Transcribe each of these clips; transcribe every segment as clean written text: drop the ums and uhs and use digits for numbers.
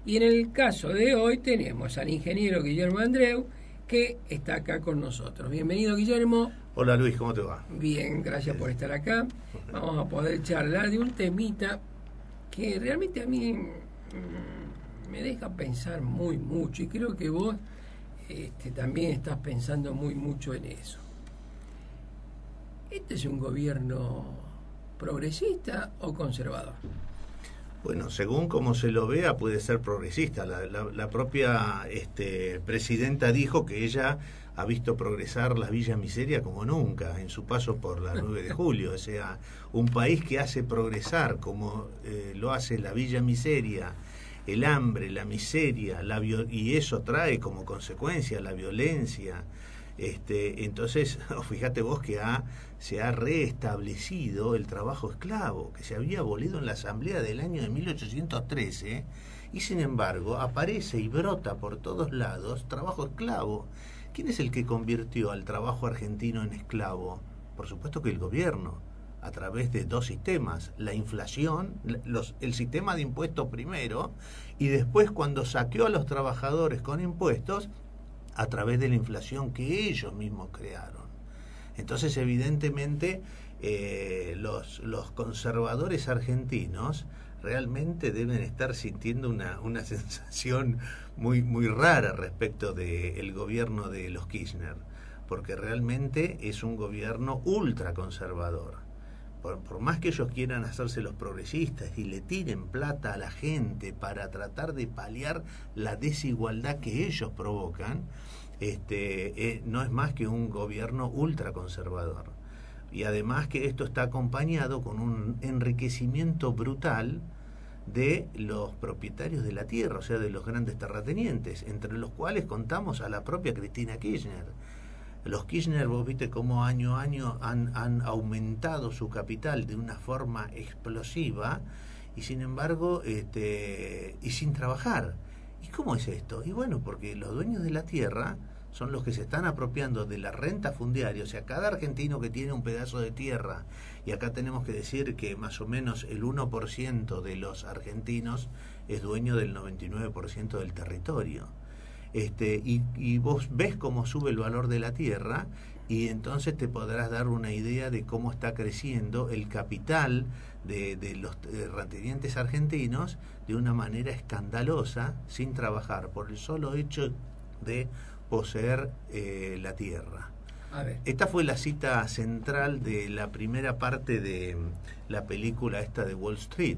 Y en el caso de hoy tenemos al ingeniero Guillermo Andreu, que está acá con nosotros. Bienvenido, Guillermo. Hola Luis, ¿cómo te va? Bien, gracias por estar acá. Vamos a poder charlar de un temita que realmente a mí me deja pensar mucho, y creo que vos también estás pensando mucho en eso. ¿Este es un gobierno progresista o conservador? Bueno, según como se lo vea, puede ser progresista. La propia presidenta dijo que ella ha visto progresar la Villa Miseria como nunca en su paso por la 9 de julio. O sea, un país que hace progresar como lo hace la Villa Miseria, el hambre, la miseria, y eso trae como consecuencia la violencia. Entonces, fíjate vos que se ha reestablecido el trabajo esclavo, que se había abolido en la Asamblea del año de 1813, y sin embargo aparece y brota por todos lados trabajo esclavo. ¿Quién es el que convirtió al trabajo argentino en esclavo? Por supuesto que el gobierno, a través de dos sistemas: la inflación, el sistema de impuestos primero, y después, cuando saqueó a los trabajadores con impuestos, a través de la inflación que ellos mismos crearon. Entonces, evidentemente, los conservadores argentinos realmente deben estar sintiendo una sensación muy rara respecto del gobierno de los Kirchner, porque realmente es un gobierno ultraconservador. Por más que ellos quieran hacerse los progresistas y le tiren plata a la gente para tratar de paliar la desigualdad que ellos provocan, no es más que un gobierno ultraconservador. Y además que esto está acompañado con un enriquecimiento brutal de los propietarios de la tierra, o sea, de los grandes terratenientes, entre los cuales contamos a la propia Cristina Kirchner. Los Kirchner, vos viste cómo año a año han aumentado su capital de una forma explosiva, y sin embargo, y sin trabajar. ¿Y cómo es esto? Y bueno, porque los dueños de la tierra son los que se están apropiando de la renta fundiaria. O sea, cada argentino que tiene un pedazo de tierra, y acá tenemos que decir que más o menos el 1% de los argentinos es dueño del 99% del territorio. Y vos ves cómo sube el valor de la tierra, y entonces te podrás dar una idea de cómo está creciendo el capital de los terratenientes argentinos de una manera escandalosa, sin trabajar, por el solo hecho de poseer la tierra. A ver. Esta fue la cita central de la primera parte de la película esta de Wall Street,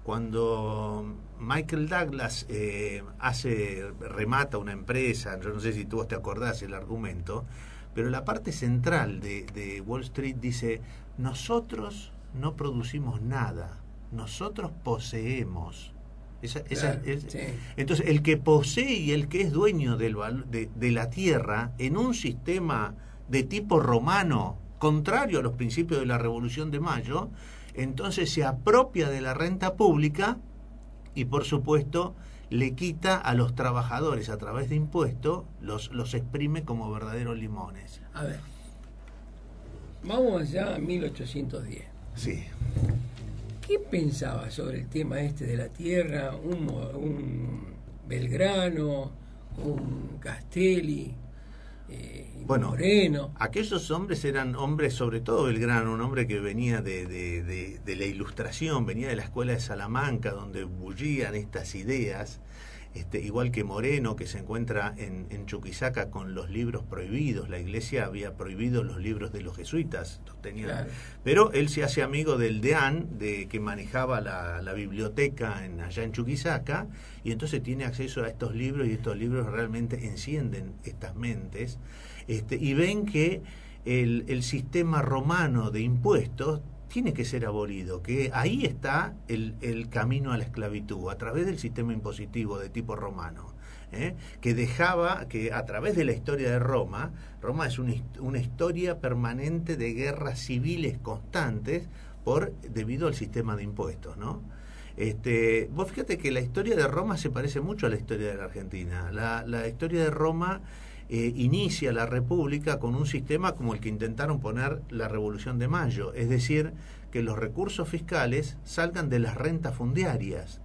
cuando Michael Douglas remata una empresa. Yo no sé si tú te acordás el argumento, pero la parte central de Wall Street dice: nosotros no producimos nada, nosotros poseemos. Sí. Entonces, el que posee y el que es dueño de la tierra en un sistema de tipo romano, contrario a los principios de la Revolución de Mayo, entonces se apropia de la renta pública y, por supuesto, le quita a los trabajadores a través de impuestos, los exprime como verdaderos limones. A ver, vamos allá a 1810. Sí. ¿Qué pensaba sobre el tema de la tierra un Belgrano, un Castelli, bueno, Moreno? Aquellos hombres eran hombres, sobre todo Belgrano, un hombre que venía de la Ilustración, venía de la escuela de Salamanca, donde bullían estas ideas, igual que Moreno, que se encuentra en Chuquisaca con los libros prohibidos. La iglesia había prohibido los libros de los jesuitas, los tenían. Claro. Pero él se hace amigo del deán, que manejaba la biblioteca allá en Chuquisaca, y entonces tiene acceso a estos libros, y estos libros realmente encienden estas mentes, y ven que el sistema romano de impuestos tiene que ser abolido, que ahí está el camino a la esclavitud, a través del sistema impositivo de tipo romano, que dejaba que, a través de la historia de Roma es una historia permanente de guerras civiles constantes debido al sistema de impuestos, ¿no? Vos fíjate que la historia de Roma se parece mucho a la historia de la Argentina. La historia de Roma inicia la República con un sistema como el que intentaron poner la Revolución de Mayo, es decir, que los recursos fiscales salgan de las rentas fundiarias.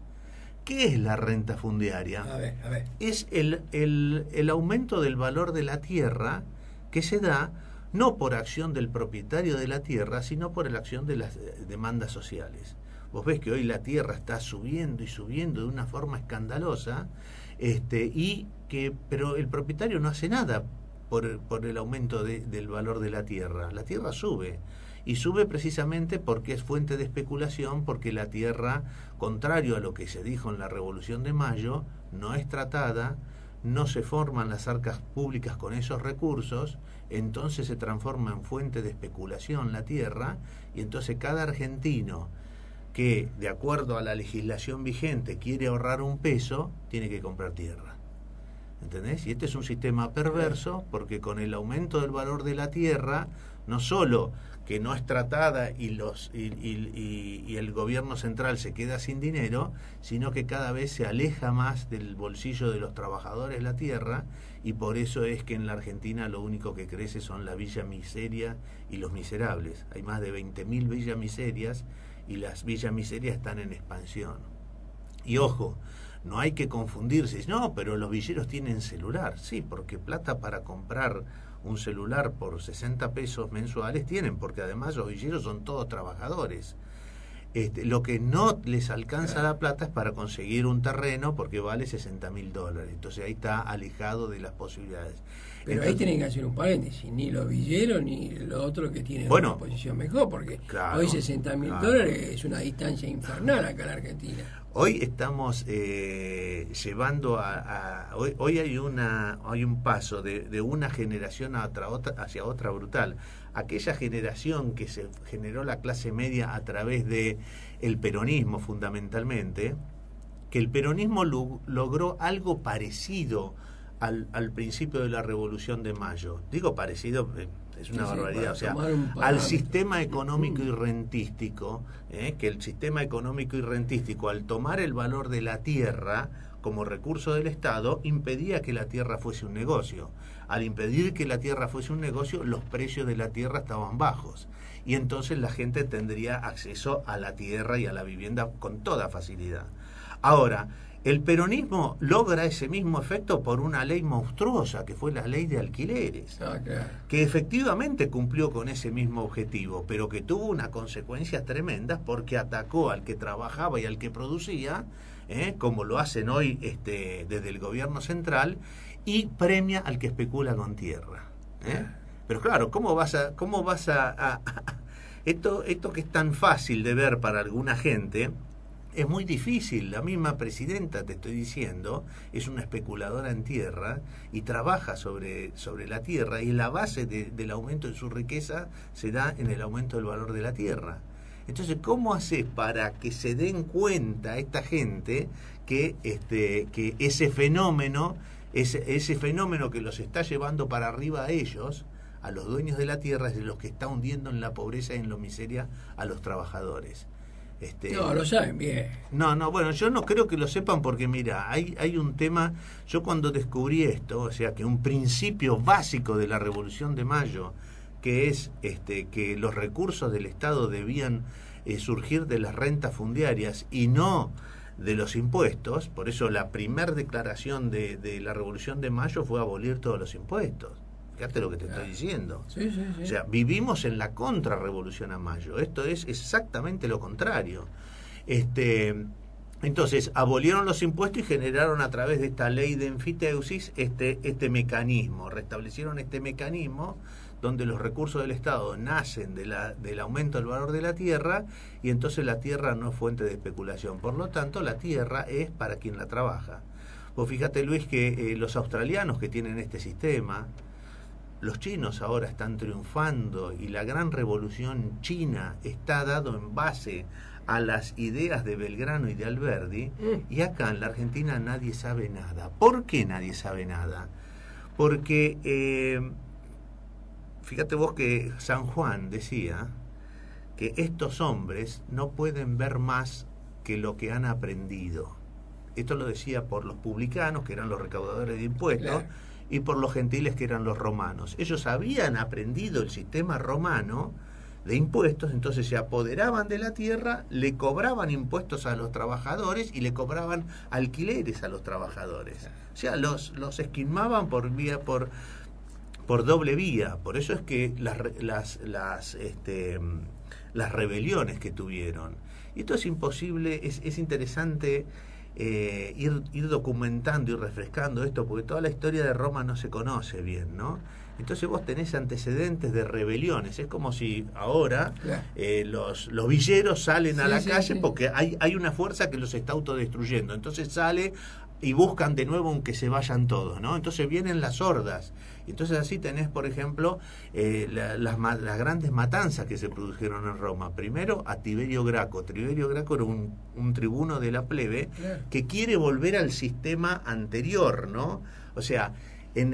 ¿Qué es la renta fundiaria? A ver. Es el aumento del valor de la tierra que se da no por acción del propietario de la tierra, sino por la acción de las demandas sociales. Vos ves que hoy la tierra está subiendo y subiendo de una forma escandalosa, pero el propietario no hace nada por el aumento del valor de la tierra. La tierra sube. Y sube precisamente porque es fuente de especulación, porque la tierra, contrario a lo que se dijo en la Revolución de Mayo, no es tratada, no se forman las arcas públicas con esos recursos, entonces se transforma en fuente de especulación la tierra, y entonces cada argentino que, de acuerdo a la legislación vigente, quiere ahorrar un peso, tiene que comprar tierra. ¿Entendés? Y este es un sistema perverso, porque con el aumento del valor de la tierra, no solo que no es tratada y el gobierno central se queda sin dinero, sino que cada vez se aleja más del bolsillo de los trabajadores la tierra, y por eso es que en la Argentina lo único que crece son la villa miseria y los miserables. Hay más de 20.000 villas miserias, y las villas miserias están en expansión. Y ojo, no hay que confundirse, no, pero los villeros tienen celular. Sí, porque plata para comprar un celular por 60 pesos mensuales tienen, porque además los villeros son todos trabajadores. Lo que no les alcanza la plata es para conseguir un terreno, porque vale $60.000. Entonces ahí está alejado de las posibilidades. Pero entonces, ahí tienen que hacer un paréntesis, ni los villeros ni los otros que tienen una posición mejor, porque claro, hoy $60.000 es una distancia infernal acá en la Argentina. Hoy estamos llevando hoy hay un paso de una generación hacia otra brutal. Aquella generación que se generó la clase media a través de el peronismo, fundamentalmente, que el peronismo logró algo parecido al principio de la Revolución de Mayo. Digo parecido, es una barbaridad, o sea, al sistema económico y rentístico, que el sistema económico y rentístico, al tomar el valor de la tierra como recurso del Estado, impedía que la tierra fuese un negocio. Al impedir que la tierra fuese un negocio, los precios de la tierra estaban bajos, y entonces la gente tendría acceso a la tierra y a la vivienda con toda facilidad. Ahora, el peronismo logra ese mismo efecto por una ley monstruosa, que fue la ley de alquileres, que efectivamente cumplió con ese mismo objetivo, pero que tuvo unas consecuencias tremendas, porque atacó al que trabajaba y al que producía, como lo hacen hoy desde el gobierno central, y premia al que especula con tierra. Pero claro, ¿cómo vas a esto que es tan fácil de ver para alguna gente? Es muy difícil. La misma presidenta, te estoy diciendo, es una especuladora en tierra y trabaja sobre la tierra, y la base del aumento de su riqueza se da en el aumento del valor de la tierra. Entonces, ¿cómo haces para que se den cuenta esta gente que ese fenómeno que los está llevando para arriba a ellos, a los dueños de la tierra, es de los que está hundiendo en la pobreza y en la miseria a los trabajadores? No, lo saben bien. No, bueno, yo no creo que lo sepan, porque mira, hay un tema. Yo cuando descubrí esto, o sea, que un principio básico de la Revolución de Mayo, que es que los recursos del Estado debían surgir de las rentas fundiarias y no de los impuestos. Por eso la primer declaración de la Revolución de Mayo fue abolir todos los impuestos. Fíjate lo que te estoy diciendo. Sí. O sea, vivimos en la contrarrevolución a Mayo. Esto es exactamente lo contrario. Entonces, abolieron los impuestos y generaron a través de esta ley de enfiteusis este mecanismo. Restablecieron este mecanismo donde los recursos del Estado nacen del aumento del valor de la tierra, y entonces la tierra no es fuente de especulación. Por lo tanto, la tierra es para quien la trabaja. Vos fíjate, Luis, que los australianos que tienen este sistema, los chinos ahora están triunfando, y la gran revolución china está dado en base a las ideas de Belgrano y de Alberdi, y acá en la Argentina nadie sabe nada. ¿Por qué nadie sabe nada? Porque fíjate vos que San Juan decía que estos hombres no pueden ver más que lo que han aprendido. Esto lo decía por los publicanos, que eran los recaudadores de impuestos, claro, y por los gentiles, que eran los romanos. Ellos habían aprendido el sistema romano, de impuestos, entonces se apoderaban de la tierra, le cobraban impuestos a los trabajadores y le cobraban alquileres a los trabajadores. O sea, los esquilmaban por doble vía. Por eso es que las rebeliones que tuvieron. Y esto es imposible, es interesante ir documentando y refrescando esto, porque toda la historia de Roma no se conoce bien, ¿no? Entonces vos tenés antecedentes de rebeliones. Es como si ahora los villeros salen a la calle porque hay una fuerza que los está autodestruyendo. Entonces sale y buscan de nuevo aunque se vayan todos, ¿no? Entonces vienen las hordas. Entonces así tenés, por ejemplo, las grandes matanzas que se produjeron en Roma. Primero a Tiberio Graco. Tiberio Graco era un tribuno de la plebe que quiere volver al sistema anterior, ¿no? O sea,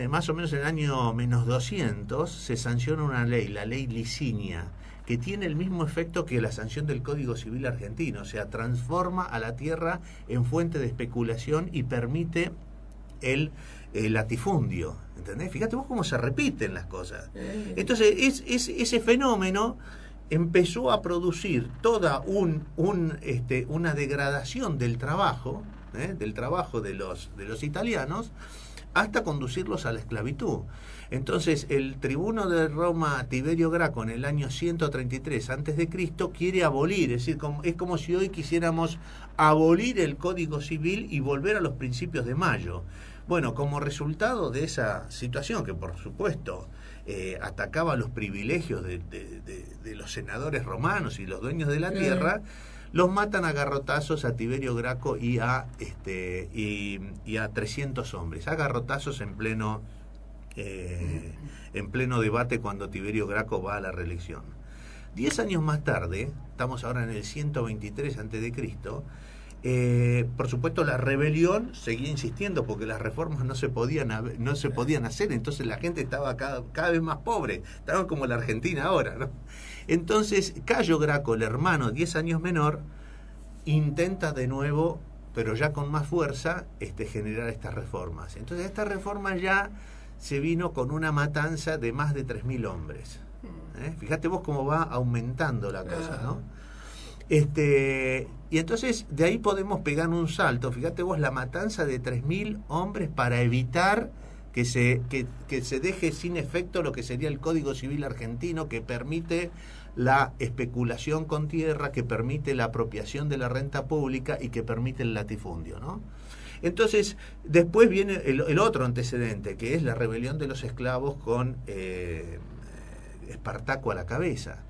más o menos en el año menos 200 se sanciona una ley, la ley Licinia, que tiene el mismo efecto que la sanción del Código Civil argentino. O sea, transforma a la tierra en fuente de especulación y permite el latifundio, ¿entendés? Fíjate vos cómo se repiten las cosas. Entonces, ese fenómeno empezó a producir toda una degradación del trabajo de los italianos, hasta conducirlos a la esclavitud. Entonces, el tribuno de Roma, Tiberio Graco, en el año 133 a.C., quiere abolir, es decir, es como si hoy quisiéramos abolir el Código Civil y volver a los principios de Mayo. Bueno, como resultado de esa situación, que por supuesto atacaba los privilegios de los senadores romanos y los dueños de la tierra, los matan a garrotazos a Tiberio Graco y a 300 hombres, a garrotazos en pleno debate cuando Tiberio Graco va a la reelección. 10 años más tarde, estamos ahora en el 123 a.C., por supuesto la rebelión seguía insistiendo porque las reformas no se podían hacer, entonces la gente estaba cada vez más pobre, estaba como la Argentina ahora, ¿no? Entonces Cayo Graco, el hermano 10 años menor, intenta de nuevo, pero ya con más fuerza, generar estas reformas. Entonces esta reforma ya se vino con una matanza de más de 3.000 hombres. Fíjate vos cómo va aumentando la cosa, ¿no? Y entonces de ahí podemos pegar un salto. Fíjate vos la matanza de 3.000 hombres para evitar que se deje sin efecto lo que sería el Código Civil argentino, que permite la especulación con tierra, que permite la apropiación de la renta pública y que permite el latifundio, ¿no? Entonces, después viene el otro antecedente, que es la rebelión de los esclavos con Espartaco a la cabeza.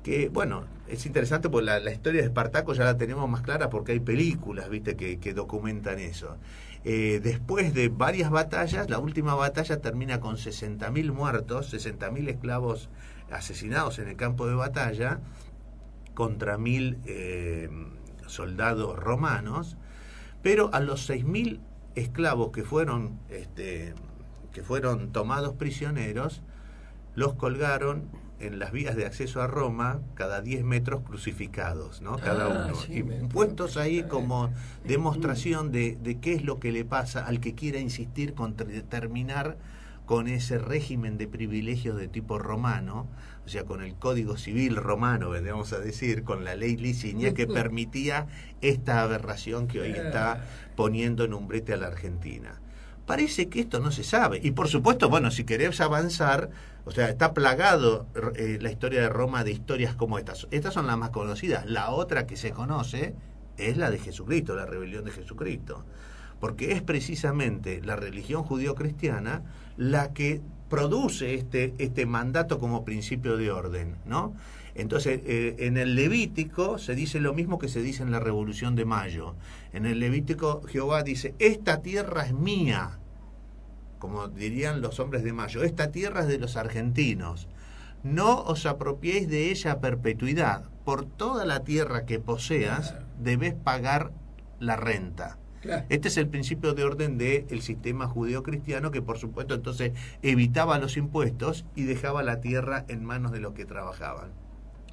Que, bueno, es interesante porque la historia de Espartaco ya la tenemos más clara porque hay películas, ¿viste?, que documentan eso. Después de varias batallas, la última batalla termina con 60.000 muertos, 60.000 esclavos asesinados en el campo de batalla contra 1.000 soldados romanos, pero a los 6.000 esclavos que fueron tomados prisioneros, los colgaron en las vías de acceso a Roma, cada 10 metros crucificados, ¿no? Cada uno. Sí, y puestos ahí como demostración de qué es lo que le pasa al que quiera insistir con terminar con ese régimen de privilegios de tipo romano, o sea, con el Código Civil romano, vendríamos a decir, con la ley Licinia, que permitía esta aberración que hoy está poniendo en un brete a la Argentina. Parece que esto no se sabe. Y por supuesto, bueno, si querés avanzar, o sea, está plagado la historia de Roma de historias como estas. Estas son las más conocidas. La otra que se conoce es la de Jesucristo, la rebelión de Jesucristo. Porque es precisamente la religión judío-cristiana la que produce este mandato como principio de orden, ¿no? Entonces, en el Levítico se dice lo mismo que se dice en la Revolución de Mayo. En el Levítico Jehová dice, esta tierra es mía, como dirían los hombres de Mayo, esta tierra es de los argentinos, no os apropiéis de ella a perpetuidad, por toda la tierra que poseas debes pagar la renta. Claro. Este es el principio de orden del sistema judeo-cristiano, que por supuesto entonces evitaba los impuestos y dejaba la tierra en manos de los que trabajaban.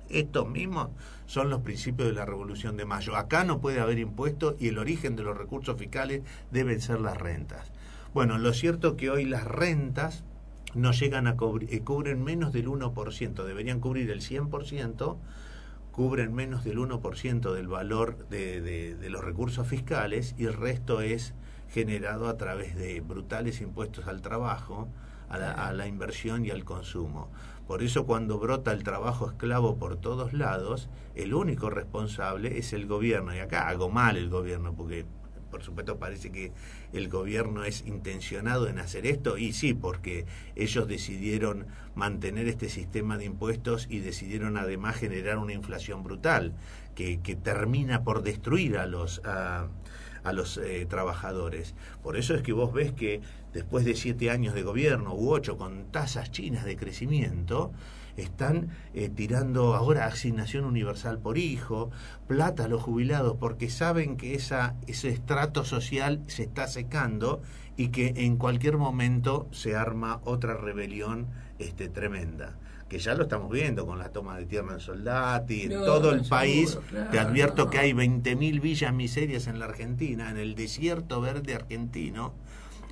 Estos mismos son los principios de la Revolución de Mayo. Acá no puede haber impuestos y el origen de los recursos fiscales deben ser las rentas. Bueno, lo cierto es que hoy las rentas no llegan a cubren menos del 1%, deberían cubrir el 100%, cubren menos del 1% del valor de los recursos fiscales, y el resto es generado a través de brutales impuestos al trabajo, a la inversión y al consumo. Por eso cuando brota el trabajo esclavo por todos lados, el único responsable es el gobierno. Y acá hago mal el gobierno, porque por supuesto parece que el gobierno es intencionado en hacer esto, y sí, porque ellos decidieron mantener este sistema de impuestos y decidieron además generar una inflación brutal que termina por destruir a los trabajadores. Por eso es que vos ves que después de 7 años de gobierno u 8 con tasas chinas de crecimiento, están tirando ahora asignación universal por hijo, plata a los jubilados, porque saben que ese estrato social se está secando y que en cualquier momento se arma otra rebelión tremenda, que ya lo estamos viendo con la toma de tierra en Soldati, en todo el país. Claro, te advierto que hay 20.000 villas miserias en la Argentina, en el desierto verde argentino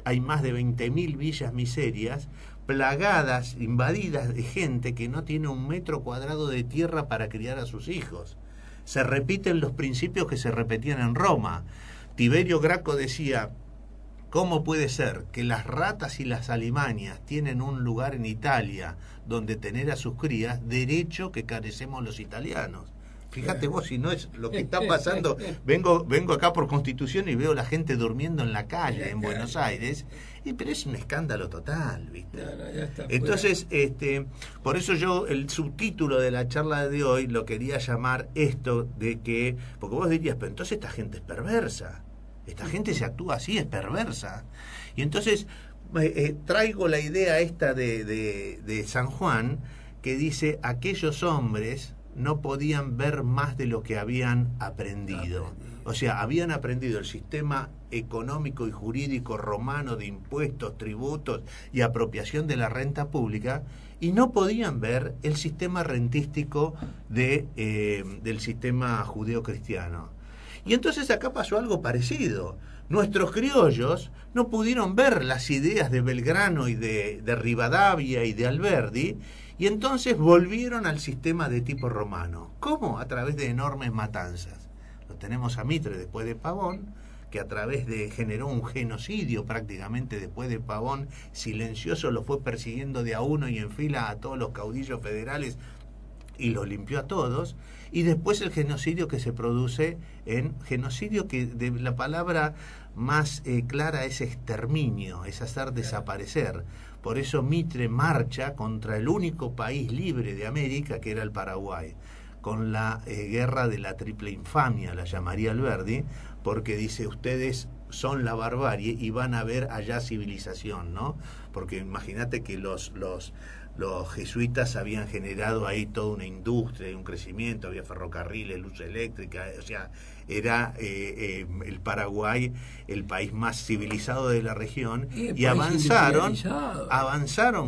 hay más de 20.000 villas miserias, plagadas, invadidas de gente que no tiene 1 metro cuadrado de tierra para criar a sus hijos. Se repiten los principios que se repetían en Roma. Tiberio Graco decía: ¿cómo puede ser que las ratas y las alimañas tienen un lugar en Italia donde tener a sus crías, derecho que carecemos los italianos? Fíjate vos si no es lo que está pasando. Vengo acá por Constitución y veo la gente durmiendo en la calle en Buenos Aires, pero es un escándalo total, ¿viste? Entonces, por eso yo el subtítulo de la charla de hoy lo quería llamar esto de que, porque vos dirías, pero entonces esta gente es perversa, esta gente se actúa así, es perversa. Y entonces traigo la idea esta de San Juan, que dice: aquellos hombres no podían ver más de lo que habían aprendido. O sea, habían aprendido el sistema económico y jurídico romano de impuestos, tributos y apropiación de la renta pública, y no podían ver el sistema rentístico del sistema judeo-cristiano. Y entonces acá pasó algo parecido. Nuestros criollos no pudieron ver las ideas de Belgrano y de Rivadavia y de Alberdi, y entonces volvieron al sistema de tipo romano. ¿Cómo? A través de enormes matanzas. Lo tenemos a Mitre después de Pavón, que a través generó un genocidio prácticamente después de Pavón, silencioso, lo fue persiguiendo de a uno y en fila a todos los caudillos federales y los limpió a todos. Y después el genocidio que se produce genocidio, que de la palabra más clara es exterminio, es hacer desaparecer. Por eso Mitre marcha contra el único país libre de América, que era el Paraguay, con la guerra de la triple infamia, la llamaría Alberdi, porque dice: ustedes son la barbarie y van a ver allá civilización, ¿no? Porque imagínate que los jesuitas habían generado ahí toda una industria y un crecimiento, había ferrocarriles, luz eléctrica, o sea, era el Paraguay el país más civilizado de la región, y avanzaron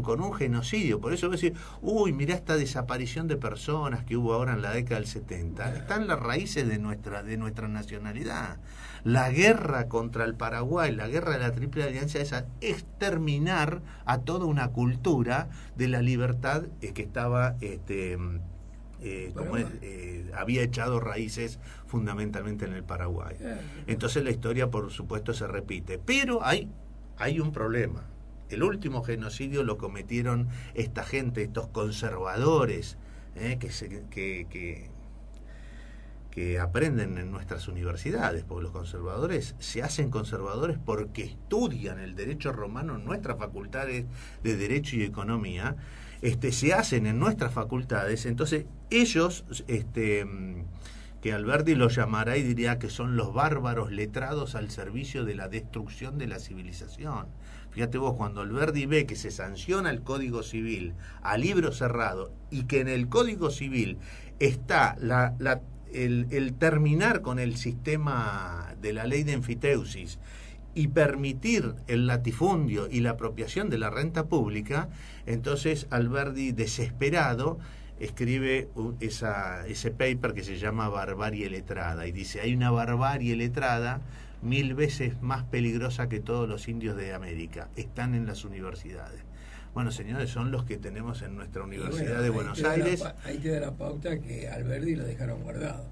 con un genocidio. Por eso voy a decir: uy, mirá esta desaparición de personas que hubo ahora en la década del 70. Están las raíces de nuestra nacionalidad. La guerra contra el Paraguay, la guerra de la Triple Alianza, es exterminar a toda una cultura de la libertad que estaba había echado raíces fundamentalmente en el Paraguay. Entonces la historia, por supuesto, se repite. Pero hay un problema. El último genocidio lo cometieron esta gente, estos conservadores, que aprenden en nuestras universidades, porque los conservadores se hacen conservadores porque estudian el derecho romano en nuestras facultades de Derecho y Economía, se hacen en nuestras facultades. Entonces ellos, que Alberti los llamará y diría que son los bárbaros letrados al servicio de la destrucción de la civilización. Fíjate vos, cuando Alberti ve que se sanciona el Código Civil a libro cerrado, y que en el Código Civil está el terminar con el sistema de la ley de enfiteusis y permitir el latifundio y la apropiación de la renta pública, entonces Alberti, desesperado, escribe ese paper que se llama Barbarie Letrada, y dice: hay una barbarie letrada 1000 veces más peligrosa que todos los indios de América, están en las universidades. Bueno, señores, son los que tenemos en nuestra Universidad bueno, de Buenos Aires. Ahí te da la pauta que Alberdi lo dejaron guardado.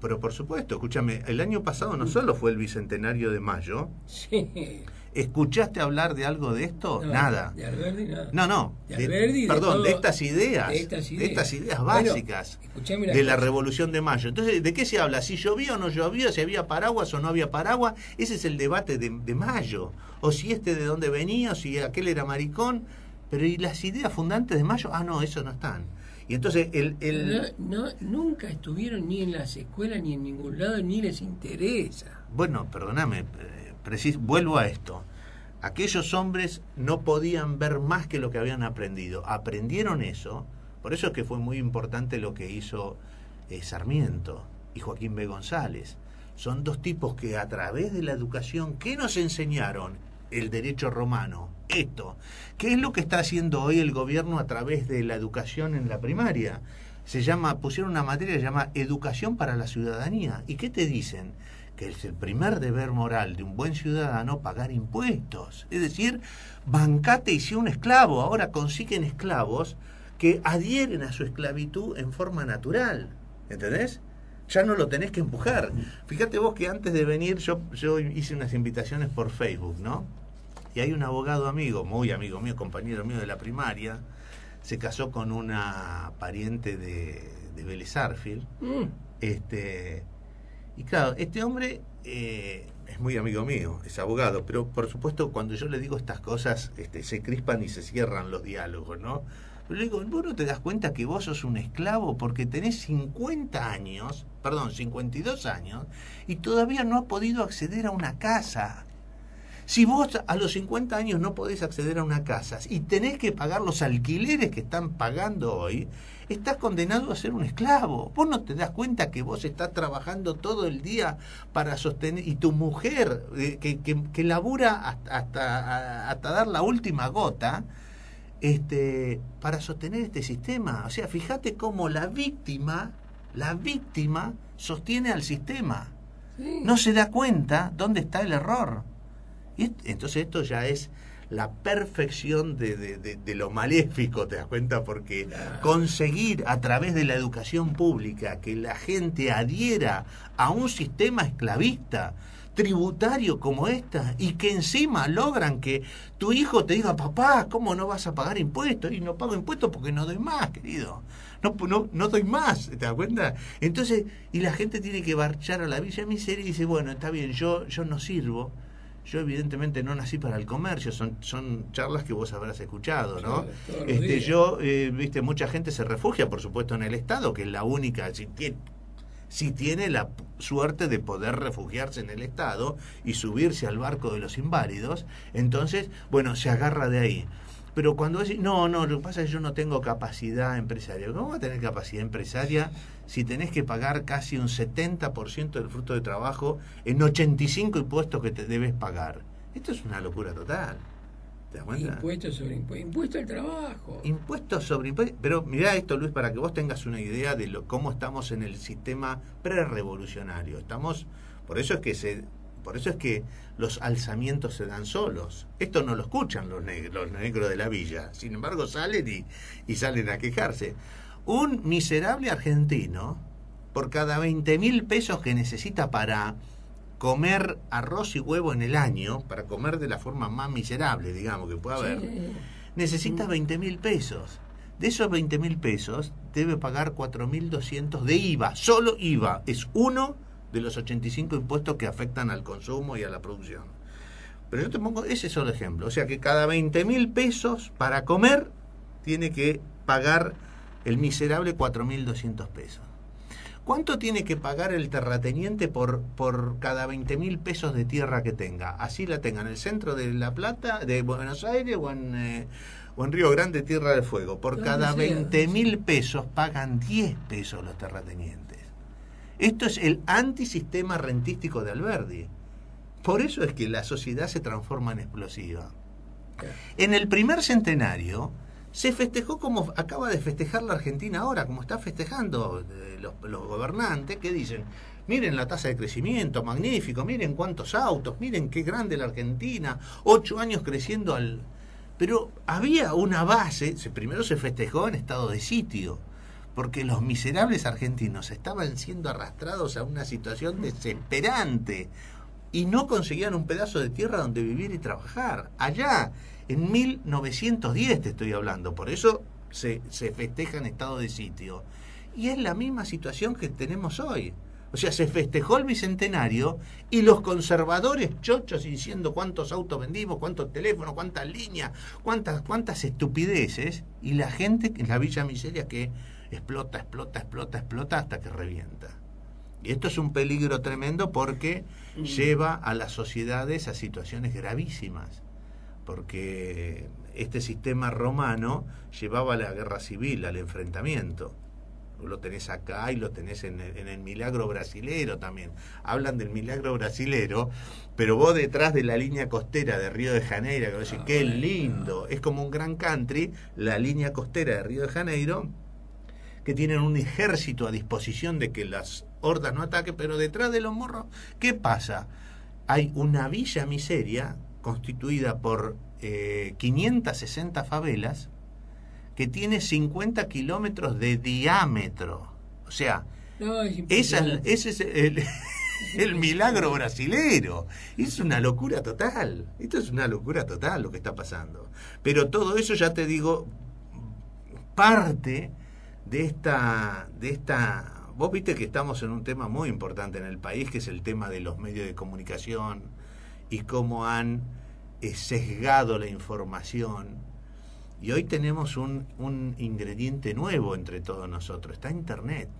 Pero por supuesto, escúchame, el año pasado no solo fue el Bicentenario de Mayo. Sí. ¿Escuchaste hablar de algo de esto? No, nada. De Alberdi nada. No. De Alberdi, perdón, todo, de estas ideas. De estas ideas básicas de la Revolución de Mayo. Entonces, ¿de qué se habla? ¿Si llovía o no llovía? ¿Si había paraguas o no había paraguas? Ese es el debate de Mayo. O si de dónde venía, o si aquel era maricón. Pero ¿y las ideas fundantes de Mayo? Ah, no, eso no están. Y entonces nunca estuvieron ni en las escuelas ni en ningún lado, ni les interesa. Bueno, perdóname, vuelvo a esto. Aquellos hombres no podían ver más que lo que habían aprendido. Aprendieron eso. Por eso es que fue muy importante lo que hizo Sarmiento y Joaquín B. González. Son dos tipos que a través de la educación, ¿qué nos enseñaron? El derecho romano. Esto. ¿Qué es lo que está haciendo hoy el gobierno a través de la educación en la primaria? Pusieron una materia que se llama Educación para la Ciudadanía. ¿Y qué te dicen? Que es el primer deber moral de un buen ciudadano pagar impuestos. Es decir, bancate y sea un esclavo. Ahora consiguen esclavos que adhieren a su esclavitud en forma natural. ¿Entendés? Ya no lo tenés que empujar. Fíjate vos que antes de venir yo hice unas invitaciones por Facebook, ¿no? Y hay un abogado amigo, muy amigo mío, compañero mío de la primaria, se casó con una pariente de Vélez Sarsfield. Y claro, este hombre es muy amigo mío, es abogado, pero por supuesto cuando yo le digo estas cosas se crispan y se cierran los diálogos, ¿no? Pero le digo, ¿vos no te das cuenta que vos sos un esclavo porque tenés 52 años y todavía no has podido acceder a una casa? Si vos a los 50 años no podés acceder a una casa y tenés que pagar los alquileres que están pagando hoy, estás condenado a ser un esclavo. Vos no te das cuenta que vos estás trabajando todo el día para sostener, y tu mujer que labura hasta dar la última gota, para sostener este sistema. O sea, fíjate cómo la víctima sostiene al sistema. Sí. No se da cuenta dónde está el error. Y entonces esto ya es la perfección de lo maléfico, ¿te das cuenta? Porque conseguir a través de la educación pública que la gente adhiera a un sistema esclavista, tributario como esta, y que encima logran que tu hijo te diga, papá, ¿cómo no vas a pagar impuestos? Y no pago impuestos porque no doy más, querido. No doy más, ¿te das cuenta? Entonces, y la gente tiene que marchar a la Villa Miseria y dice, bueno, está bien, yo no sirvo. Yo evidentemente no nací para el comercio, son charlas que vos habrás escuchado, ¿no? Viste, mucha gente se refugia, por supuesto, en el Estado, que es la única, si tiene la suerte de poder refugiarse en el Estado y subirse al barco de los inválidos, entonces, bueno, se agarra de ahí. Pero cuando decís, no, lo que pasa es que yo no tengo capacidad empresaria. ¿Cómo vas a tener capacidad empresaria si tenés que pagar casi un 70% del fruto de trabajo en 85 impuestos que te debes pagar? Esto es una locura total. ¿Te das cuenta? Impuesto sobre impuesto. Impuesto al trabajo. Impuestos sobre impuestos. Pero mirá esto, Luis, para que vos tengas una idea de cómo estamos en el sistema prerevolucionario. Por eso es que los alzamientos se dan solos. Esto no lo escuchan los negros de la villa. Sin embargo, salen y salen a quejarse. Un miserable argentino, por cada 20.000 pesos que necesita para comer arroz y huevo en el año, para comer de la forma más miserable, digamos, que pueda haber, necesita 20.000 pesos. De esos 20.000 pesos debe pagar 4.200 de IVA. Solo IVA. Es uno de los 85 impuestos que afectan al consumo y a la producción. Pero yo te pongo ese solo ejemplo. O sea que cada 20.000 pesos para comer tiene que pagar el miserable 4.200 pesos. ¿Cuánto tiene que pagar el terrateniente por cada 20.000 pesos de tierra que tenga? Así la tenga en el centro de La Plata, de Buenos Aires o en Río Grande, Tierra del Fuego. Por cada 20.000 pesos pagan 10 pesos los terratenientes. Esto es el antisistema rentístico de Alberdi. Por eso es que la sociedad se transforma en explosiva. En el primer centenario se festejó como acaba de festejar la Argentina ahora, como está festejando los gobernantes, que dicen, miren la tasa de crecimiento, magnífico, miren cuántos autos, miren qué grande la Argentina, 8 años creciendo Pero había una base, primero se festejó en estado de sitio, porque los miserables argentinos estaban siendo arrastrados a una situación desesperante y no conseguían un pedazo de tierra donde vivir y trabajar. Allá, en 1910 te estoy hablando, por eso se festeja en estado de sitio. Y es la misma situación que tenemos hoy. O sea, se festejó el bicentenario y los conservadores chochos diciendo cuántos autos vendimos, cuántos teléfonos, cuántas líneas, cuántas estupideces, y la gente en la Villa Miseria que explota hasta que revienta. Y esto es un peligro tremendo porque lleva a las sociedades a situaciones gravísimas, porque este sistema romano llevaba a la guerra civil, al enfrentamiento. Lo tenés acá y lo tenés en el milagro brasilero también. Hablan del milagro brasilero, pero vos detrás de la línea costera de Río de Janeiro, que vos decís, qué lindo, es como un gran country, la línea costera de Río de Janeiro, que tienen un ejército a disposición de que las hordas no ataquen, pero detrás de los morros, ¿qué pasa? Hay una villa miseria constituida por 560 favelas, que tiene 50 kilómetros de diámetro. O sea, ese es el milagro brasilero. Es una locura total. Esto es una locura total lo que está pasando. Pero todo eso, ya te digo, parte de esta... Vos viste que estamos en un tema muy importante en el país, que es el tema de los medios de comunicación y cómo han sesgado la información. Y hoy tenemos un ingrediente nuevo entre todos nosotros, está Internet.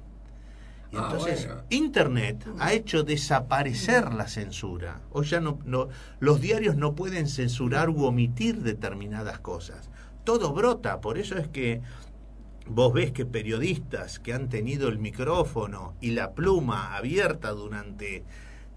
Y entonces Internet ha hecho desaparecer la censura. Hoy ya no, los diarios no pueden censurar u omitir determinadas cosas. Todo brota, por eso es que vos ves que periodistas que han tenido el micrófono y la pluma abierta durante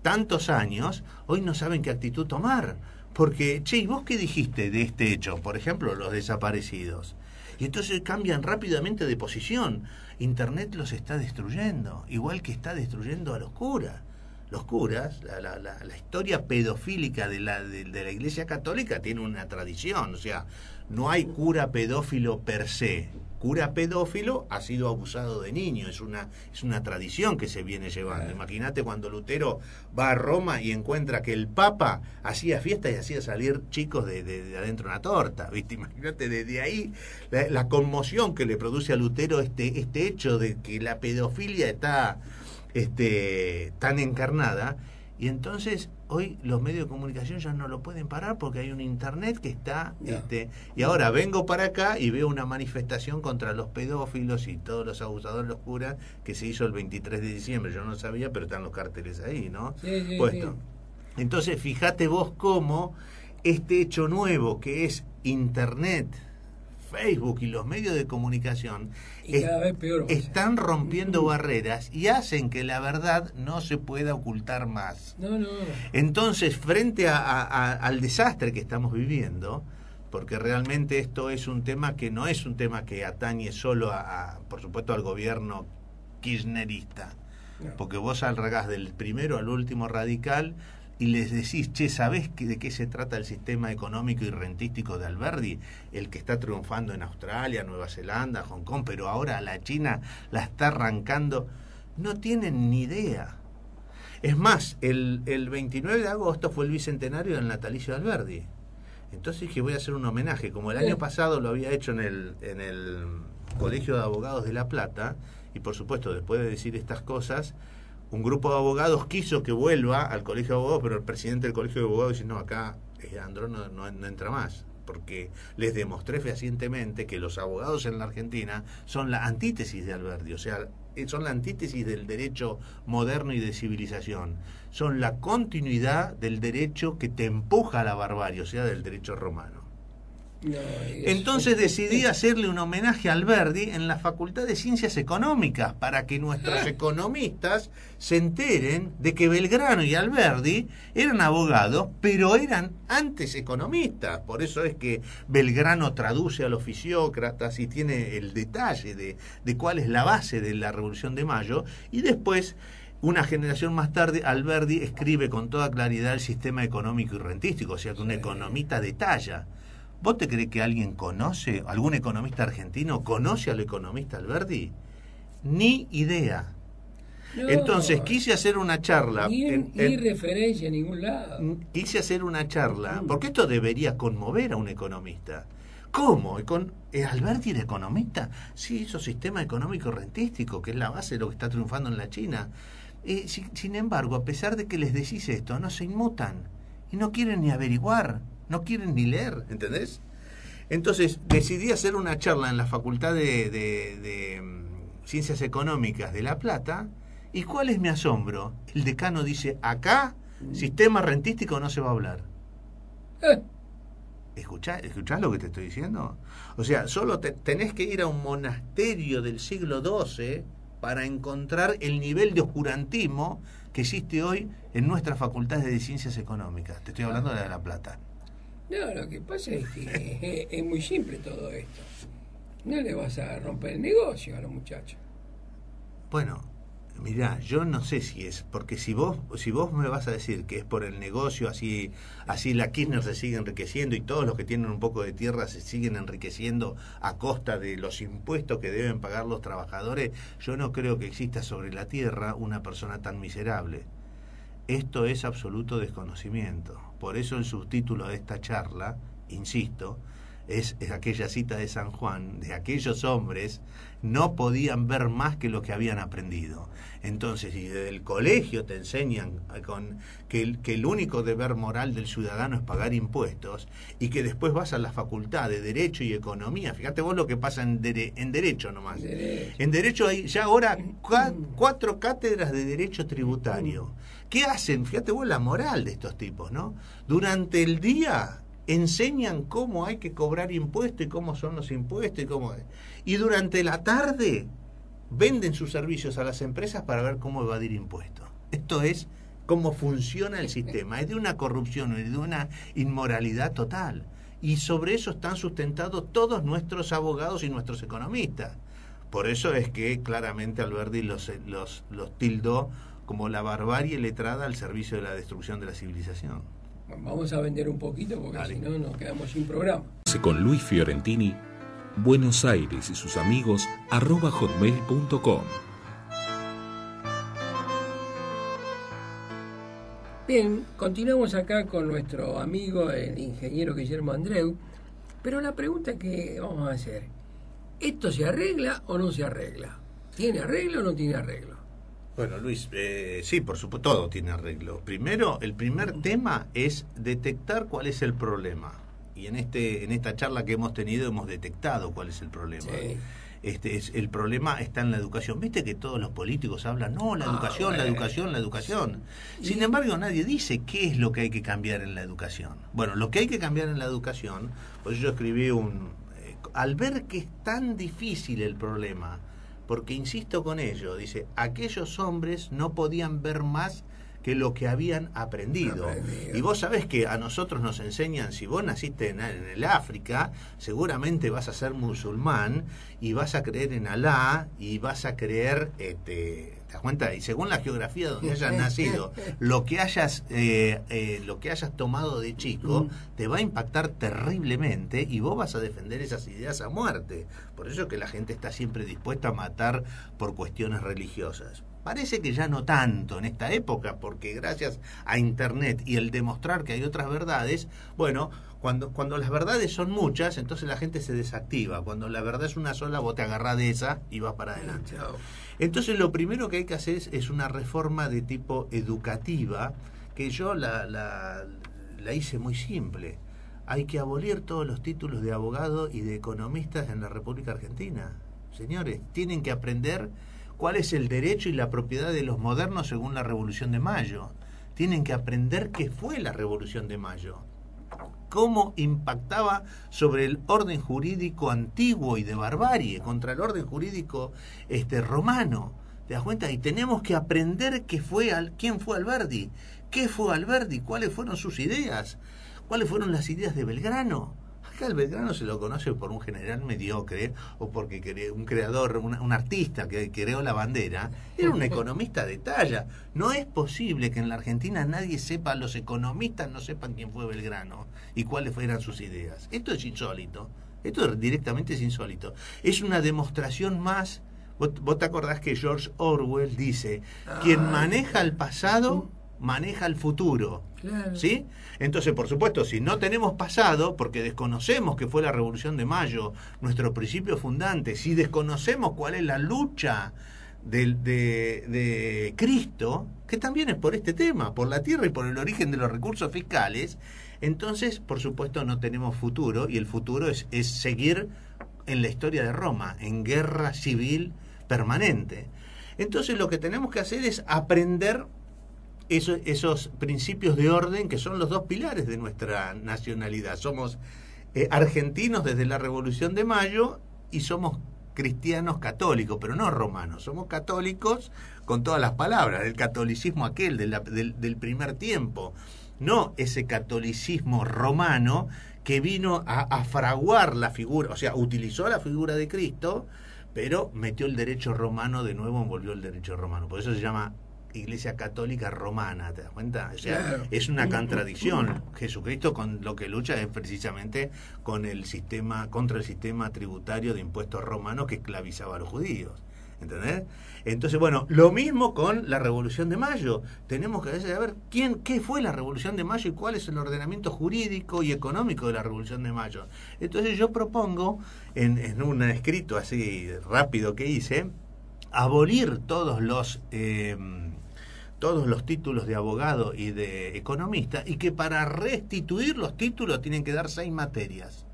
tantos años, hoy no saben qué actitud tomar. Porque, che, ¿y vos qué dijiste de este hecho? Por ejemplo, los desaparecidos. Y entonces cambian rápidamente de posición. Internet los está destruyendo, igual que está destruyendo a los curas. Los curas, la historia pedofílica de la Iglesia Católica tiene una tradición. O sea, no hay cura pedófilo per se. Cura pedófilo ha sido abusado de niño, es una tradición que se viene llevando. Imagínate cuando Lutero va a Roma y encuentra que el Papa hacía fiesta y hacía salir chicos de adentro una torta, ¿viste? Imagínate desde ahí la conmoción que le produce a Lutero este hecho de que la pedofilia está tan encarnada. Y entonces hoy los medios de comunicación ya no lo pueden parar porque hay un Internet que está... y ahora vengo para acá y veo una manifestación contra los pedófilos y todos los abusadores, los curas, que se hizo el 23 de diciembre. Yo no sabía, pero están los carteles ahí, ¿no? Sí, puesto. Sí. Entonces, fíjate vos cómo este hecho nuevo que es Internet, Facebook y los medios de comunicación cada vez peor, están rompiendo barreras y hacen que la verdad no se pueda ocultar más. No. Entonces, frente al desastre que estamos viviendo, porque realmente esto es un tema que no es un tema que atañe solo por supuesto, al gobierno kirchnerista, porque vos regás del primero al último radical y les decís, che, ¿sabés de qué se trata el sistema económico y rentístico de Alberdi? El que está triunfando en Australia, Nueva Zelanda, Hong Kong, pero ahora la China la está arrancando. No tienen ni idea. Es más, el 29 de agosto fue el bicentenario del natalicio de Alberdi. Entonces dije, voy a hacer un homenaje. Como el año pasado lo había hecho en el Colegio de Abogados de La Plata, y por supuesto, después de decir estas cosas, un grupo de abogados quiso que vuelva al Colegio de Abogados, pero el presidente del Colegio de Abogados dice, no, acá Andrón no entra más, porque les demostré fehacientemente que los abogados en la Argentina son la antítesis de Alberdi, o sea, son la antítesis del derecho moderno y de civilización, son la continuidad del derecho que te empuja a la barbarie, o sea, del derecho romano. Entonces decidí hacerle un homenaje a Alberdi en la Facultad de Ciencias Económicas para que nuestros economistas se enteren de que Belgrano y Alberdi eran abogados, pero eran antes economistas. Por eso es que Belgrano traduce a los fisiócratas y tiene el detalle de cuál es la base de la Revolución de Mayo, y después, una generación más tarde, Alberdi escribe con toda claridad el sistema económico y rentístico, o sea que un economista detalla. ¿Vos te crees que alguien conoce, algún economista argentino conoce al economista Alberdi? Ni idea. No, Entonces quise hacer una charla. Ni referencia en ningún lado. Quise hacer una charla, porque esto debería conmover a un economista. ¿Cómo? ¿Alberti era economista? Sí, hizo sistema económico rentístico, que es la base de lo que está triunfando en la China. Sin embargo, a pesar de que les decís esto, no se inmutan y no quieren ni averiguar, no quieren ni leer, ¿entendés? Entonces decidí hacer una charla en la Facultad de Ciencias Económicas de La Plata. ¿Y cuál es mi asombro? El decano dice, acá, sistema rentístico no se va a hablar. ¿Escuchás lo que te estoy diciendo? O sea, solo tenés que ir a un monasterio del siglo XII para encontrar el nivel de oscurantismo que existe hoy en nuestras facultades de Ciencias Económicas. Te estoy hablando de La Plata. No, lo que pasa es que es muy simple todo esto. No le vas a romper el negocio a los muchachos. Bueno, mirá, yo no sé si es, porque si vos me vas a decir que es por el negocio, así la Kirchner se sigue enriqueciendo y todos los que tienen un poco de tierra se siguen enriqueciendo a costa de los impuestos que deben pagar los trabajadores, yo no creo que exista sobre la tierra una persona tan miserable. Esto es absoluto desconocimiento. Por eso el subtítulo de esta charla, insisto, es aquella cita de San Juan, de aquellos hombres no podían ver más que lo que habían aprendido. Entonces, si desde el colegio te enseñan que el único deber moral del ciudadano es pagar impuestos, y que después vas a la facultad de Derecho y Economía, fíjate vos lo que pasa en Derecho nomás. En Derecho hay ya ahora 4 cátedras de Derecho Tributario. ¿Qué hacen? Fíjate vos la moral de estos tipos, ¿no? Durante el día enseñan cómo hay que cobrar impuestos y cómo son los impuestos y durante la tarde venden sus servicios a las empresas para ver cómo evadir impuestos. Esto es cómo funciona el sistema. Es de una corrupción, es de una inmoralidad total. Y sobre eso están sustentados todos nuestros abogados y nuestros economistas. Por eso es que claramente Alberdi los tildó como la barbarie letrada al servicio de la destrucción de la civilización. Vamos a vender un poquito porque si no nos quedamos sin programa. Con Luis Fiorentini, Buenos Aires y sus amigos @hotmail.com. Bien, continuamos acá con nuestro amigo el ingeniero Guillermo Andreu, pero la pregunta que vamos a hacer, ¿esto se arregla o no se arregla? ¿Tiene arreglo o no tiene arreglo? Bueno, Luis, sí, por supuesto, todo tiene arreglo. Primero, el primer tema es detectar cuál es el problema. Y en esta charla que hemos tenido hemos detectado cuál es el problema. Sí. El problema está en la educación. ¿Viste que todos los políticos hablan, no, la educación, la educación, la educación? Sí. Sin embargo, nadie dice qué es lo que hay que cambiar en la educación. Bueno, lo que hay que cambiar en la educación, pues yo escribí al ver que es tan difícil el problema, porque insisto con ello, dice, aquellos hombres no podían ver más que lo que habían aprendido. Y vos sabés que a nosotros nos enseñan, si vos naciste en el África, seguramente vas a ser musulmán y vas a creer en Alá y vas a creer, ¿te das cuenta? Y según la geografía donde hayas nacido, lo que hayas tomado de chico te va a impactar terriblemente y vos vas a defender esas ideas a muerte. Por eso que la gente está siempre dispuesta a matar por cuestiones religiosas. Parece que ya no tanto en esta época, porque gracias a Internet y el demostrar que hay otras verdades, bueno, cuando las verdades son muchas, entonces la gente se desactiva. Cuando la verdad es una sola, vos te agarrás de esa y vas para adelante. Entonces lo primero que hay que hacer es una reforma de tipo educativa, que yo la hice muy simple. Hay que abolir todos los títulos de abogado y de economistas en la República Argentina. Señores, tienen que aprender cuál es el derecho y la propiedad de los modernos según la Revolución de Mayo. Tienen que aprender qué fue la Revolución de Mayo, cómo impactaba sobre el orden jurídico antiguo y de barbarie contra el orden jurídico romano. ¿Te das cuenta? Y tenemos que aprender quién fue Alberdi, qué fue Alberdi, cuáles fueron sus ideas, cuáles fueron las ideas de Belgrano. mariscal Belgrano se lo conoce por un general mediocre o porque un creador, un artista que creó la bandera. Era un economista de talla. No es posible que en la Argentina nadie sepa, los economistas no sepan quién fue Belgrano y cuáles fueran sus ideas. Esto es insólito. Esto directamente es insólito. Es una demostración más. Vos te acordás que George Orwell dice, quien maneja el pasado maneja el futuro. Claro. ¿Sí? Entonces, por supuesto, si no tenemos pasado, porque desconocemos qué fue la Revolución de Mayo, nuestro principio fundante, si desconocemos cuál es la lucha de Cristo, que también es por este tema, por la tierra y por el origen de los recursos fiscales, entonces, por supuesto, no tenemos futuro, y el futuro es seguir en la historia de Roma, en guerra civil permanente. Entonces, lo que tenemos que hacer es aprender esos principios de orden que son los dos pilares de nuestra nacionalidad. Somos argentinos desde la Revolución de Mayo y somos cristianos católicos, pero no romanos. Somos católicos con todas las palabras, el catolicismo aquel del primer tiempo, no ese catolicismo romano que vino a fraguar la figura, o sea, utilizó la figura de Cristo, pero metió el derecho romano de nuevo, envolvió el derecho romano. Por eso se llama Iglesia Católica Romana, ¿te das cuenta? O sea, claro, es una contradicción. Jesucristo con lo que lucha es precisamente contra el sistema tributario de impuestos romanos que esclavizaba a los judíos. ¿Entendés? Entonces, bueno, lo mismo con la Revolución de Mayo. Tenemos que saber qué fue la Revolución de Mayo y cuál es el ordenamiento jurídico y económico de la Revolución de Mayo. Entonces yo propongo, en un escrito así rápido que hice, abolir todos los títulos de abogado y de economista, y que para restituir los títulos tienen que dar 6 materias.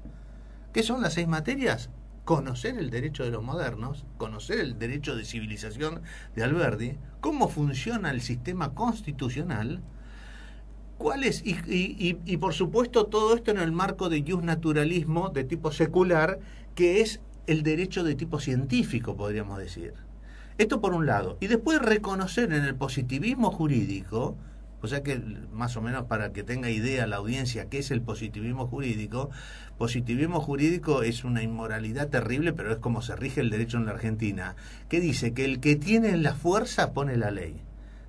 ¿Qué son las 6 materias? Conocer el derecho de los modernos, conocer el derecho de civilización de Alberdi, cómo funciona el sistema constitucional, y por supuesto todo esto en el marco de justnaturalismo de tipo secular, que es el derecho de tipo científico, podríamos decir. Esto por un lado. Y después reconocer en el positivismo jurídico, o sea que más o menos para que tenga idea la audiencia qué es el positivismo jurídico es una inmoralidad terrible, pero es como se rige el derecho en la Argentina, que dice que el que tiene la fuerza pone la ley.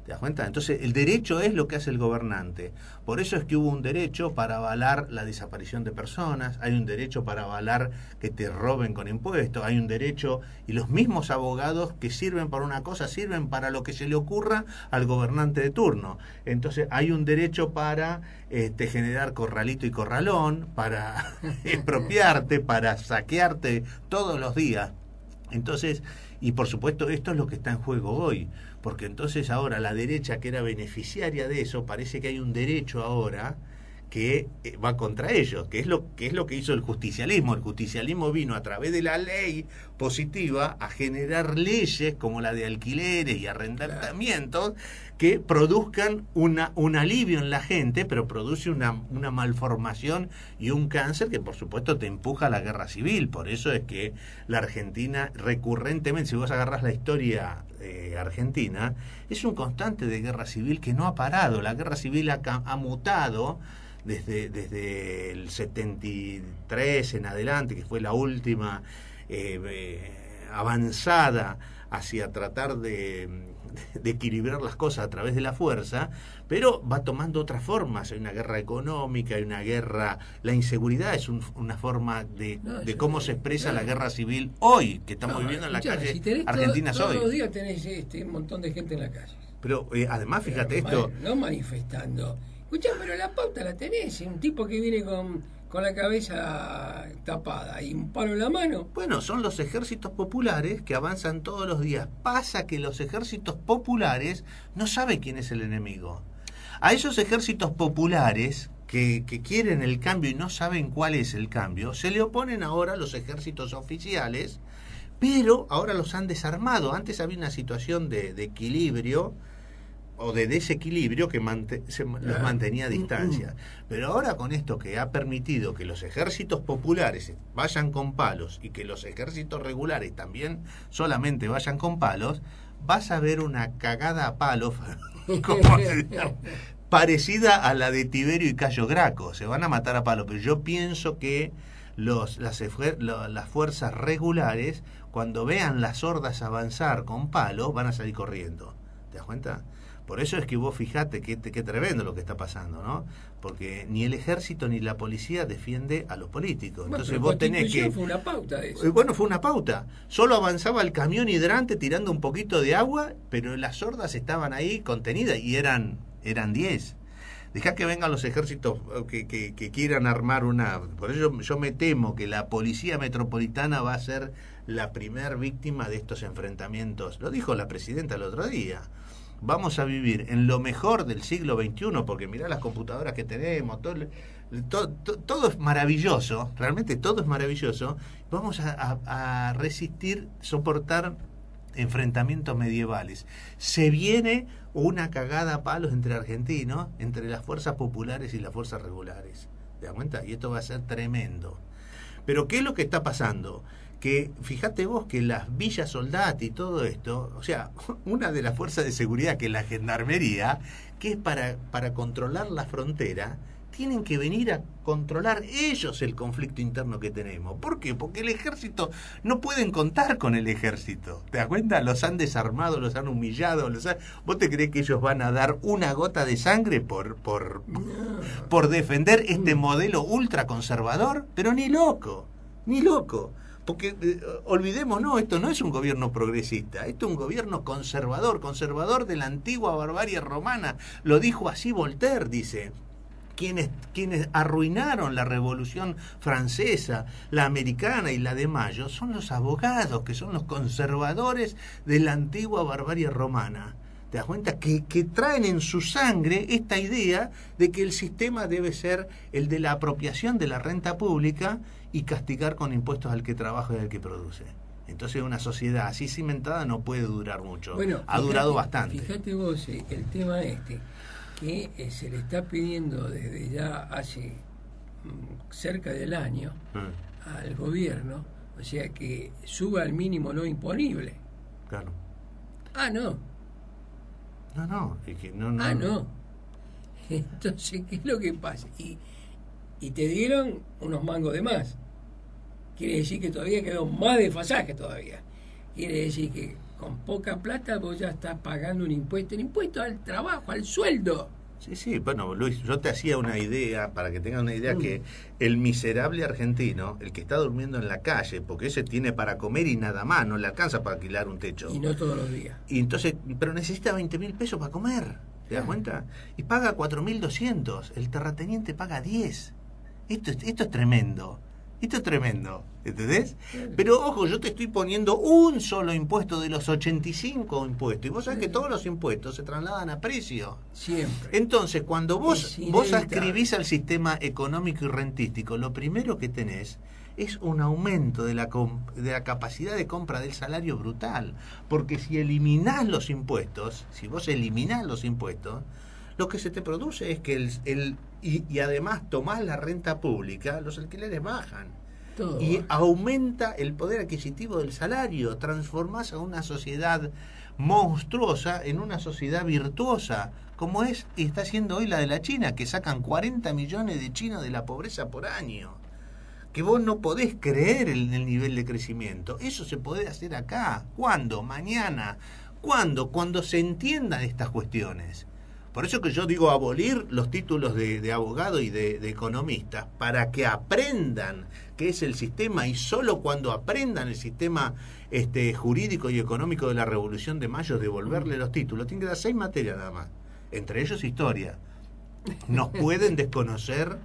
¿Te das cuenta? Entonces el derecho es lo que hace el gobernante. Por eso es que hubo un derecho para avalar la desaparición de personas, hay un derecho para avalar que te roben con impuestos, hay un derecho, y los mismos abogados que sirven para una cosa sirven para lo que se le ocurra al gobernante de turno. Entonces hay un derecho para generar corralito y corralón, para expropiarte, para saquearte todos los días. Entonces, y por supuesto esto es lo que está en juego hoy, porque entonces ahora la derecha, que era beneficiaria de eso, parece que hay un derecho ahora que va contra ellos, que es lo que hizo el justicialismo. El justicialismo vino a través de la ley positiva a generar leyes como la de alquileres y arrendamientos que produzcan un alivio en la gente, pero produce una malformación y un cáncer que por supuesto te empuja a la guerra civil. Por eso es que la Argentina recurrentemente, si vos agarrás la historia argentina, es un constante de guerra civil que no ha parado. La guerra civil ha mutado desde el 73 en adelante, que fue la última avanzada hacia tratar de equilibrar las cosas a través de la fuerza, pero va tomando otras formas. Hay una guerra económica, hay una guerra, la inseguridad es una forma de cómo se expresa la guerra civil hoy, que estamos viviendo en la calle Argentina hoy. Todos los días tenés un montón de gente en la calle. Pero además, fíjate esto. No manifestando. Escuchá, pero la pauta la tenés, un tipo que viene con la cabeza tapada y un palo en la mano. Bueno, son los ejércitos populares que avanzan todos los días. Pasa que los ejércitos populares no saben quién es el enemigo. A esos ejércitos populares que quieren el cambio y no saben cuál es el cambio, se le oponen ahora los ejércitos oficiales, pero ahora los han desarmado. Antes había una situación de equilibrio o de desequilibrio que los mantenía a distancia. Pero ahora con esto que ha permitido que los ejércitos populares vayan con palos y que los ejércitos regulares también solamente vayan con palos, vas a ver una cagada a palos parecida a la de Tiberio y Cayo Graco. Se van a matar a palos, pero yo pienso que las fuerzas regulares, cuando vean las hordas avanzar con palos, van a salir corriendo. ¿Te das cuenta? Por eso es que vos fijate qué tremendo lo que está pasando, ¿no? Porque ni el ejército ni la policía defiende a los políticos. Entonces vos tenés que... Fue una pauta de eso. Bueno, fue una pauta. Solo avanzaba el camión hidrante tirando un poquito de agua, pero las hordas estaban ahí contenidas y eran 10. Dejá que vengan los ejércitos que quieran armar una... Por eso yo me temo que la policía metropolitana va a ser la primer víctima de estos enfrentamientos. Lo dijo la presidenta el otro día. Vamos a vivir en lo mejor del siglo XXI, porque mirá las computadoras que tenemos, todo es maravilloso, realmente todo es maravilloso. Vamos a resistir, soportar enfrentamientos medievales. Se viene una cagada a palos entre argentinos, entre las fuerzas populares y las fuerzas regulares. ¿Te das cuenta? Y esto va a ser tremendo. Pero ¿qué es lo que está pasando? Que fíjate vos que las villas soldati y todo esto, o sea, una de las fuerzas de seguridad que es la gendarmería, que es para controlar la frontera, tienen que venir a controlar ellos el conflicto interno que tenemos. ¿Por qué? Porque el ejército, no pueden contar con el ejército. ¿Te das cuenta? Los han desarmado, los han humillado. ¿Vos te creés que ellos van a dar una gota de sangre por defender este modelo ultraconservador? Pero ni loco, ni loco. Porque olvidemos, no, esto no es un gobierno progresista, esto es un gobierno conservador de la antigua barbarie romana. Lo dijo así Voltaire, dice. Quienes arruinaron la Revolución Francesa, la americana y la de Mayo, son los abogados, que son los conservadores de la antigua barbarie romana. ¿Te das cuenta? Que traen en su sangre esta idea de que el sistema debe ser el de la apropiación de la renta pública y castigar con impuestos al que trabaja y al que produce. Entonces una sociedad así cimentada no puede durar mucho. Bueno, ha durado bastante. Fíjate vos el tema que se le está pidiendo desde ya hace cerca del año al gobierno, o sea, que suba al mínimo no imponible. Claro. No. No, es que no. No. Entonces, ¿qué es lo que pasa? Y te dieron unos mangos de más. Quiere decir que todavía quedó más desfasaje todavía. Quiere decir que con poca plata vos ya estás pagando un impuesto al trabajo, al sueldo. Sí, bueno, Luis, yo te hacía una idea, para que tengan una idea, que el miserable argentino, el que está durmiendo en la calle, porque ese tiene para comer y nada más, no le alcanza para alquilar un techo. Y no todos los días. Y entonces, pero necesita 20.000 pesos para comer, ¿te das cuenta? Y paga 4.200, el terrateniente paga 10. Esto es tremendo. Esto es tremendo, ¿entendés? Pero ojo, yo te estoy poniendo un solo impuesto de los 85 impuestos. Y vos sabés que todos los impuestos se trasladan a precio. Siempre. Entonces, cuando vos adscribís al sistema económico y rentístico, lo primero que tenés es un aumento de la capacidad de compra del salario brutal. Porque si eliminás los impuestos, lo que se te produce es que y además tomás la renta pública, los alquileres bajan. Todo. Y aumenta el poder adquisitivo del salario, transformás a una sociedad monstruosa en una sociedad virtuosa, como es y está siendo hoy la de la China, que sacan 40 millones de chinos de la pobreza por año. Que vos no podés creer el nivel de crecimiento. Eso se puede hacer acá. ¿Cuándo? Mañana. ¿Cuándo? Cuando se entiendan estas cuestiones. Por eso que yo digo abolir los títulos de abogado y de economista, para que aprendan qué es el sistema, y solo cuando aprendan el sistema jurídico y económico de la Revolución de Mayo, devolverle los títulos. Tienen que dar 6 materias nada más, entre ellos historia. No pueden desconocer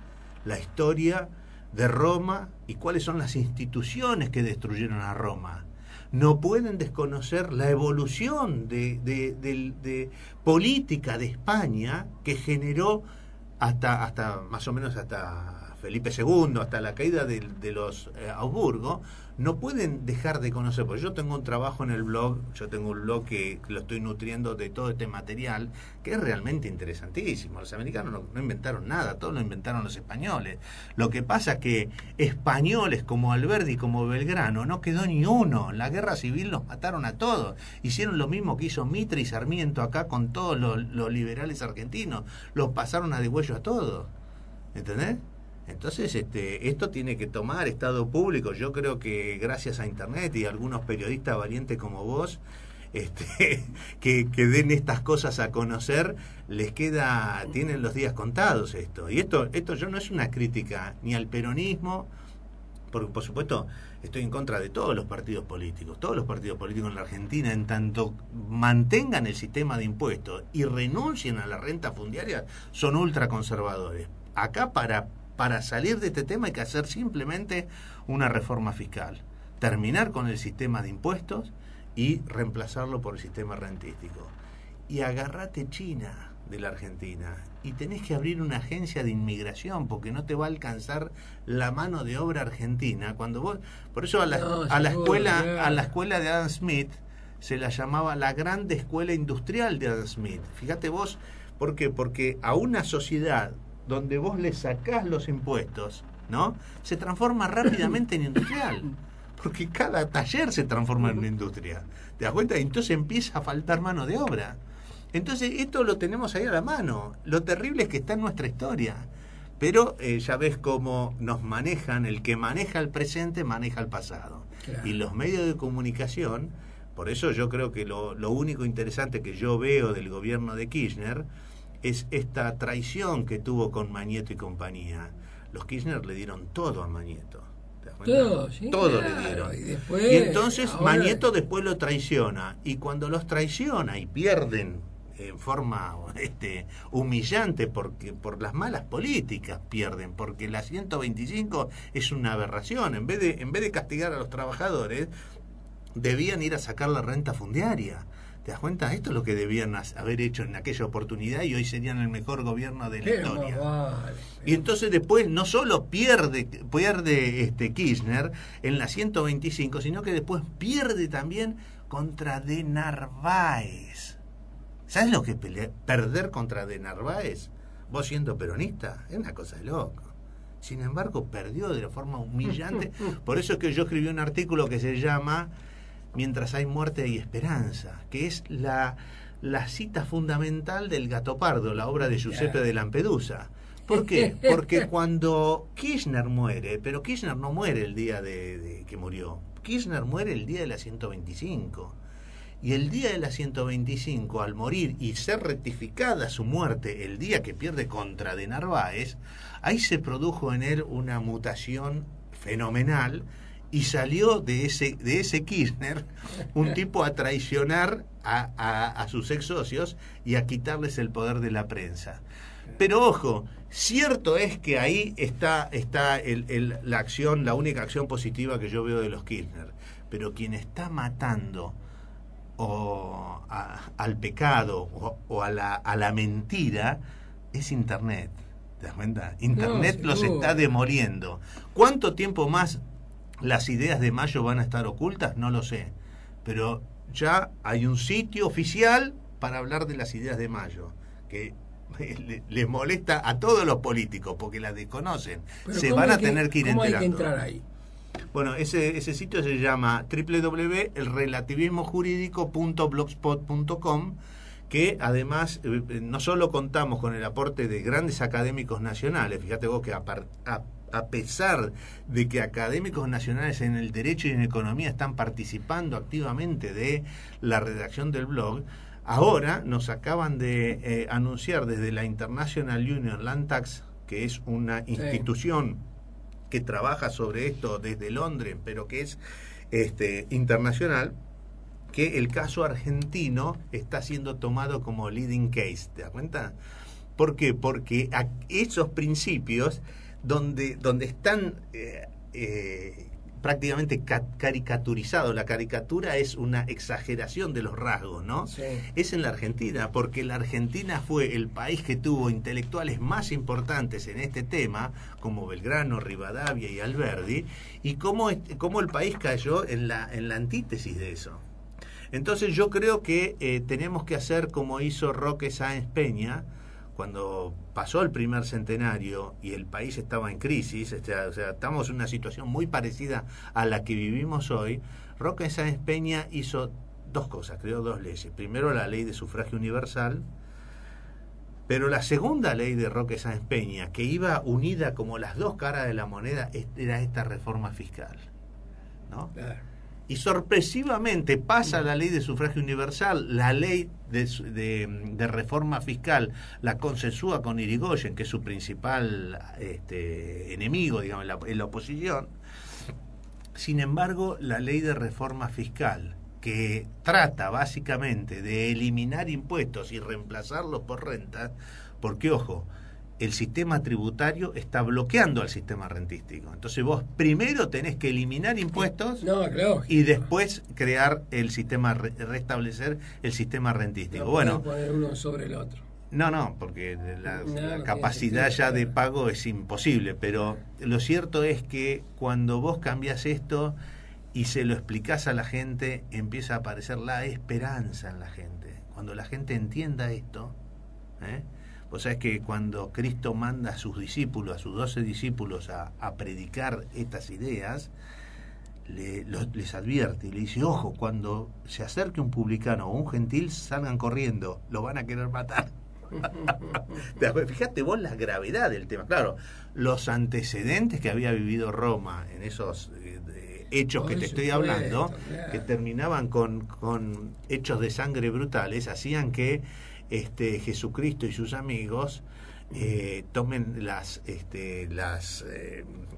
la historia de Roma y cuáles son las instituciones que destruyeron a Roma. No pueden desconocer la evolución de política de España, que generó hasta más o menos hasta Felipe II, hasta la caída de los Habsburgo. No pueden dejar de conocer, porque yo tengo un trabajo en el blog, que lo estoy nutriendo de todo este material, que es realmente interesantísimo. Los americanos no inventaron nada, todo lo inventaron los españoles. Lo que pasa es que españoles como Alberdi y como Belgrano no quedó ni uno. En la guerra civil los mataron a todos. Hicieron lo mismo que hizo Mitre y Sarmiento acá con todos los liberales argentinos. Los pasaron a degüello a todos. ¿Entendés? Entonces, esto tiene que tomar estado público. Yo creo que gracias a Internet y a algunos periodistas valientes como vos, que den estas cosas a conocer, tienen los días contados esto. Y esto yo no es una crítica ni al peronismo, porque por supuesto estoy en contra de todos los partidos políticos. Todos los partidos políticos en la Argentina, en tanto mantengan el sistema de impuestos y renuncien a la renta fundiaria, son ultraconservadores. Acá para salir de este tema hay que hacer simplemente una reforma fiscal, terminar con el sistema de impuestos y reemplazarlo por el sistema rentístico. Y agarrate China de la Argentina y tenés que abrir una agencia de inmigración, porque no te va a alcanzar la mano de obra argentina. Cuando vos, por eso a la escuela de Adam Smith se la llamaba la grande escuela industrial de Adam Smith. Fíjate vos, ¿por qué? Porque a una sociedad donde vos le sacás los impuestos, ¿no?, se transforma rápidamente en industrial, porque cada taller se transforma en una industria. ¿Te das cuenta? Entonces empieza a faltar mano de obra. Entonces esto lo tenemos ahí a la mano. Lo terrible es que está en nuestra historia. Pero ya ves cómo nos manejan, el que maneja el presente maneja el pasado. Claro. Y los medios de comunicación, por eso yo creo que lo único interesante que yo veo del gobierno de Kirchner es esta traición que tuvo con Magneto y compañía. Los Kirchner le dieron todo a Magneto. Todo, sí, todo claro. Le dieron. Y entonces Magneto después lo traiciona. Y cuando los traiciona y pierden en forma humillante, porque por las malas políticas pierden, porque la 125 es una aberración. En vez de castigar a los trabajadores, debían ir a sacar la renta fundiaria. ¿Te das cuenta? Esto es lo que debían haber hecho en aquella oportunidad y hoy serían el mejor gobierno de la historia. Vale. Y entonces después no solo pierde Kirchner en la 125, sino que después pierde también contra De Narváez. ¿Sabes lo que es perder contra De Narváez? Vos siendo peronista, es una cosa de loco. Sin embargo, perdió de la forma humillante. Por eso es que yo escribí un artículo que se llama Mientras hay muerte hay esperanza, que es la cita fundamental del Gato Pardo, la obra de Giuseppe de Lampedusa. ¿Por qué? Porque cuando Kirchner muere, pero Kirchner no muere el día de que murió, Kirchner muere el día de la 125. Y el día de la 125, al morir y ser rectificada su muerte el día que pierde contra De Narváez, ahí se produjo en él una mutación fenomenal. Y salió de ese Kirchner un tipo a traicionar a sus ex socios y a quitarles el poder de la prensa. Pero ojo, cierto es que ahí está la acción, la única acción positiva que yo veo de los Kirchner. Pero quien está matando al pecado o a la mentira es Internet. ¿Te das cuenta? Internet los está demoliendo. ¿Cuánto tiempo más las ideas de Mayo van a estar ocultas? No lo sé, pero ya hay un sitio oficial para hablar de las ideas de Mayo, que les molesta a todos los políticos porque las desconocen. Se van a tener que ir enterando. ¿Cómo hay que entrar ahí? Bueno, ese sitio se llama www.elrelativismojurídico.blogspot.com, que además no solo contamos con el aporte de grandes académicos nacionales. Fíjate vos que a pesar de que académicos nacionales en el derecho y en economía están participando activamente de la redacción del blog, ahora nos acaban de anunciar desde la International Union Land Tax, que es una institución que trabaja sobre esto desde Londres, pero que es internacional, que el caso argentino está siendo tomado como leading case. ¿Te das cuenta? ¿Por qué? Porque esos principios donde están prácticamente caricaturizados. La caricatura es una exageración de los rasgos, ¿no? Sí. Es en la Argentina, porque la Argentina fue el país que tuvo intelectuales más importantes en este tema, como Belgrano, Rivadavia y Alberdi, y cómo el país cayó en la antítesis de eso. Entonces yo creo que tenemos que hacer como hizo Roque Sáenz Peña, cuando pasó el primer centenario y el país estaba en crisis, o sea, estamos en una situación muy parecida a la que vivimos hoy. Roque Sáenz Peña hizo dos cosas, creó dos leyes. Primero, la ley de sufragio universal, Pero la segunda ley de Roque Sáenz Peña, que iba unida como las dos caras de la moneda, era esta reforma fiscal, ¿no? Claro. Y sorpresivamente pasa la ley de sufragio universal, la ley de reforma fiscal la consensúa con Irigoyen, que es su principal enemigo, digamos, en la oposición. Sin embargo, la ley de reforma fiscal, que trata básicamente de eliminar impuestos y reemplazarlos por rentas, porque, ojo, el sistema tributario está bloqueando al sistema rentístico. Entonces vos primero tenés que eliminar impuestos y después crear el sistema, restablecer el sistema rentístico. No bueno, poner uno sobre el otro. No, porque la capacidad ya de pago es imposible, pero lo cierto es que cuando vos cambiás esto y se lo explicás a la gente, empieza a aparecer la esperanza en la gente. Cuando la gente entienda esto, vos sabés que cuando Cristo manda a sus discípulos, a sus 12 discípulos a predicar estas ideas, les advierte y le dice, ojo, cuando se acerque un publicano o un gentil, salgan corriendo, lo van a querer matar. Fíjate vos la gravedad del tema. Claro, los antecedentes que había vivido Roma en esos hechos que te estoy hablando, que terminaban con hechos de sangre brutales, hacían que Jesucristo y sus amigos tomen las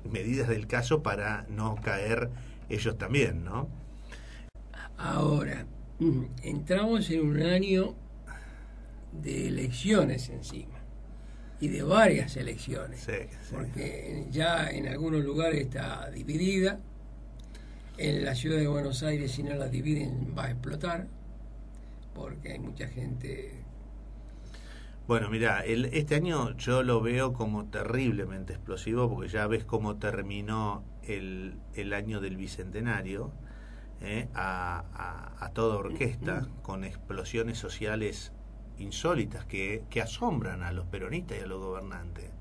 medidas del caso para no caer ellos también, ¿no? Ahora, entramos en un año de elecciones encima, y de varias elecciones, sí. Porque ya en algunos lugares está dividida. En la ciudad de Buenos Aires, si no la dividen, va a explotar, porque hay mucha gente. Bueno, mira, este año yo lo veo como terriblemente explosivo, porque ya ves cómo terminó el año del Bicentenario, a toda orquesta, con explosiones sociales insólitas que asombran a los peronistas y a los gobernantes.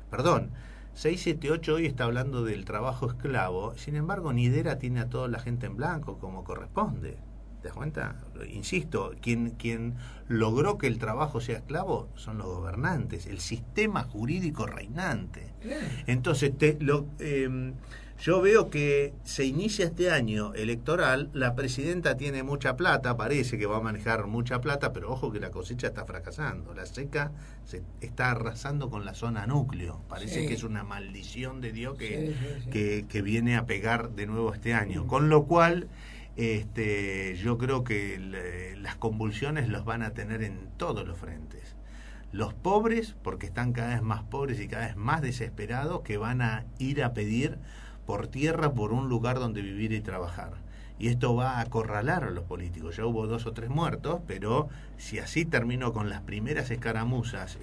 Perdón, 678 hoy está hablando del trabajo esclavo, sin embargo Nidera tiene a toda la gente en blanco como corresponde. ¿Te das cuenta? Insisto, quien logró que el trabajo sea esclavo son los gobernantes, el sistema jurídico reinante. Entonces, yo veo que se inicia este año electoral, la presidenta tiene mucha plata, parece que va a manejar mucha plata, pero ojo que la cosecha está fracasando. La seca se está arrasando con la zona núcleo. Parece que es una maldición de Dios que viene a pegar de nuevo este año. Con lo cual, yo creo que las convulsiones los van a tener en todos los frentes. Los pobres, porque están cada vez más pobres y cada vez más desesperados, que van a ir a pedir por tierra, por un lugar donde vivir y trabajar. Y esto va a acorralar a los políticos. Ya hubo 2 o 3 muertos, pero si así terminó con las primeras escaramuzas,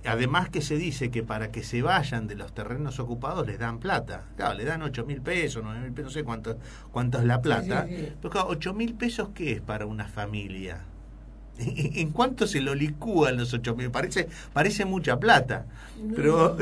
además que se dice que para que se vayan de los terrenos ocupados les dan plata. Claro, le dan 8.000 pesos, 9.000 pesos, no sé cuánto es la plata. Sí. Pero claro, 8.000 pesos, ¿qué es para una familia? ¿En cuánto se lo licúan los 8.000? Parece mucha plata. No.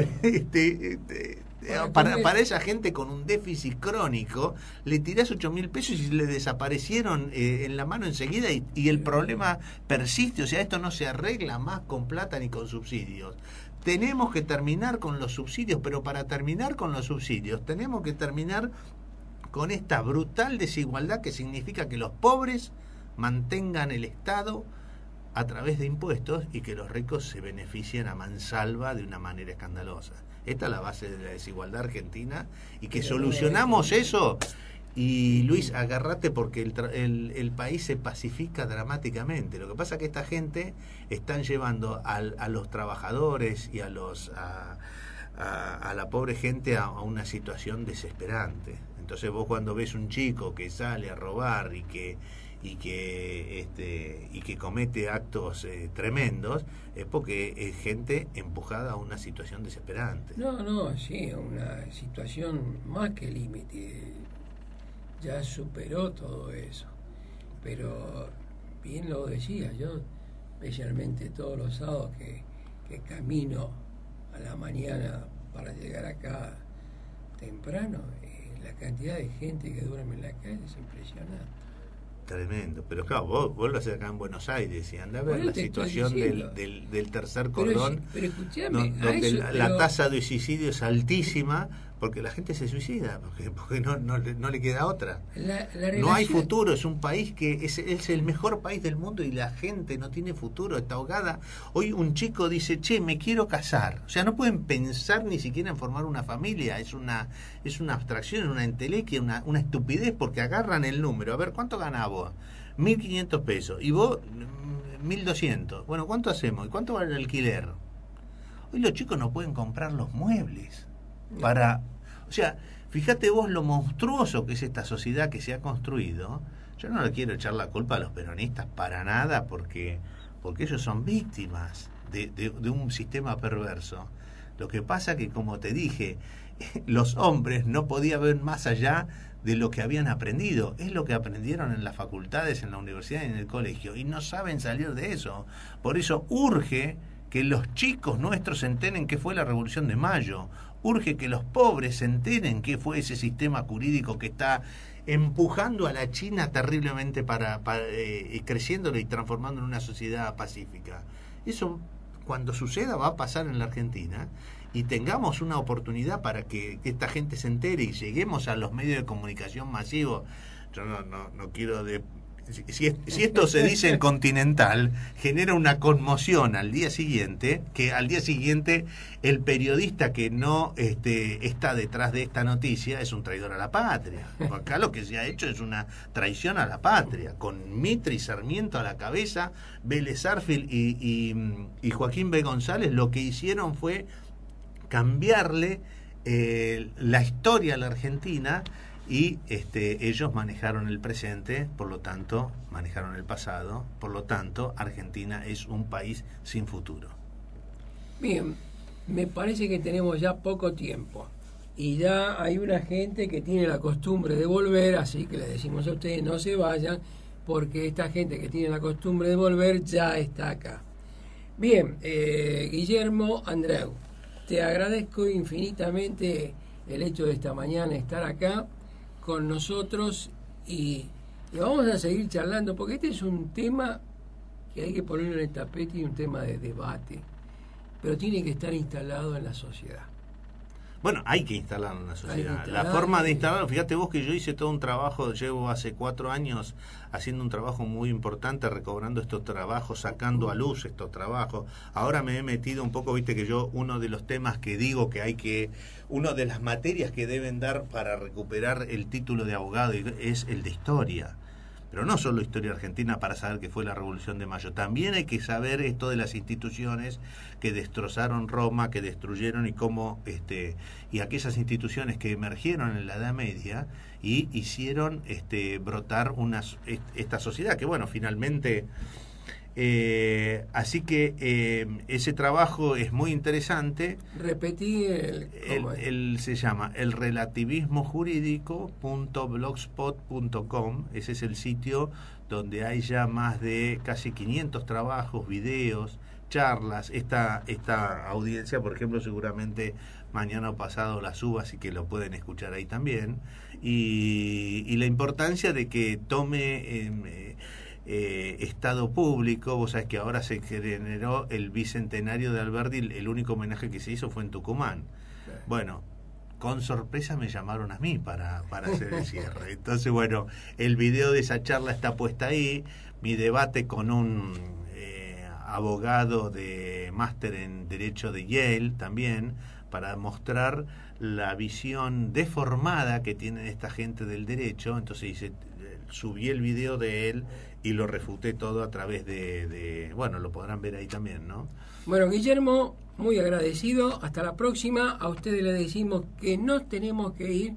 Pero para esa gente con un déficit crónico, le tirás 8.000 pesos y le desaparecieron en la mano enseguida y el problema persiste. O sea, esto no se arregla más con plata ni con subsidios. Tenemos que terminar con los subsidios, pero para terminar con los subsidios tenemos que terminar con esta brutal desigualdad que significa que los pobres mantengan el Estado a través de impuestos y que los ricos se beneficien a mansalva de una manera escandalosa. Esta es la base de la desigualdad argentina, y que solucionamos eso. Y Luis, agárrate, porque el país se pacifica dramáticamente. Lo que pasa es que esta gente están llevando a los trabajadores y a la pobre gente a una situación desesperante. Entonces vos, cuando ves un chico que sale a robar y que comete actos tremendos, es porque es gente empujada a una situación desesperante. Sí, una situación más que límite. Ya superó todo eso. Pero bien lo decía yo, especialmente todos los sábados que camino a la mañana para llegar acá temprano, la cantidad de gente que duerme en la calle es impresionante. Tremendo, pero claro, vos lo haces acá en Buenos Aires y andá a ver Bueno, la te estoy situación diciendo. del tercer cordón, Pero escuchame, donde la tasa de suicidio es altísima, porque la gente se suicida, porque no le queda otra. No hay futuro, es un país que es el mejor país del mundo y la gente no tiene futuro, está ahogada. Hoy un chico dice, che, me quiero casar. O sea, no pueden pensar ni siquiera en formar una familia, es una abstracción, una entelequia, una estupidez, porque agarran el número. A ver, ¿cuánto ganás vos? 1.500 pesos. Y vos, 1.200. Bueno, ¿cuánto hacemos? ¿Y cuánto vale el alquiler? Hoy los chicos no pueden comprar los muebles para... O sea, fíjate vos lo monstruoso que es esta sociedad que se ha construido. Yo no le quiero echar la culpa a los peronistas para nada, porque ellos son víctimas de un sistema perverso. Lo que pasa que, como te dije, los hombres no podían ver más allá de lo que habían aprendido. Es lo que aprendieron en las facultades, en la universidad y en el colegio, y no saben salir de eso. Por eso urge que los chicos nuestros se enteren qué fue la Revolución de Mayo. Urge que los pobres se enteren qué fue ese sistema jurídico que está empujando a la China terriblemente para creciéndolo y transformándolo en una sociedad pacífica. Eso, cuando suceda, va a pasar en la Argentina, y tengamos una oportunidad para que esta gente se entere y lleguemos a los medios de comunicación masivos. Yo no quiero... Si esto se dice en Continental, genera una conmoción al día siguiente, que al día siguiente el periodista que no está detrás de esta noticia es un traidor a la patria. Acá lo que se ha hecho es una traición a la patria, con Mitre y Sarmiento a la cabeza, Vélez Sarsfield y Joaquín B. González lo que hicieron fue cambiarle la historia a la Argentina. Y ellos manejaron el presente, por lo tanto, manejaron el pasado, por lo tanto, Argentina es un país sin futuro. Bien, me parece que tenemos ya poco tiempo y ya hay una gente que tiene la costumbre de volver, así que les decimos a ustedes no se vayan, porque esta gente que tiene la costumbre de volver ya está acá. Bien, Guillermo Andreu, te agradezco infinitamente el hecho de esta mañana estar acá con nosotros y vamos a seguir charlando, porque este es un tema que hay que ponerlo en el tapete y un tema de debate, pero tiene que estar instalado en la sociedad. Bueno, hay que instalarlo en la sociedad. La forma de instalarlo, fíjate vos que yo hice todo un trabajo, llevo hace 4 años haciendo un trabajo muy importante, recobrando estos trabajos, sacando a luz estos trabajos. Ahora me he metido un poco, viste que yo, uno de los temas que digo una de las materias que deben dar para recuperar el título de abogado es el de historia. Pero no solo historia argentina para saber qué fue la Revolución de Mayo. También hay que saber esto de las instituciones que destrozaron Roma, que destruyeron y cómo y aquellas instituciones que emergieron en la Edad Media y hicieron brotar esta sociedad que, bueno, finalmente... así que ese trabajo es muy interesante. Repetí se llama elrelativismojurídico.blogspot.com. Ese es el sitio donde hay ya más de casi 500 trabajos, videos, charlas. Esta audiencia, por ejemplo, seguramente mañana o pasado la suba, así que lo pueden escuchar ahí también. Y la importancia de que tome estado público. Vos sabés que ahora se generó el bicentenario de Alberdi, el único homenaje que se hizo fue en Tucumán. Bueno, con sorpresa me llamaron a mí para hacer el cierre. Entonces, bueno, el video de esa charla está puesta ahí, mi debate con un abogado de máster en Derecho de Yale también, para mostrar la visión deformada que tiene esta gente del derecho. Entonces subí el video de él y lo refuté todo a través bueno, lo podrán ver ahí también, ¿no? Bueno, Guillermo, muy agradecido. Hasta la próxima. A ustedes les decimos que nos tenemos que ir.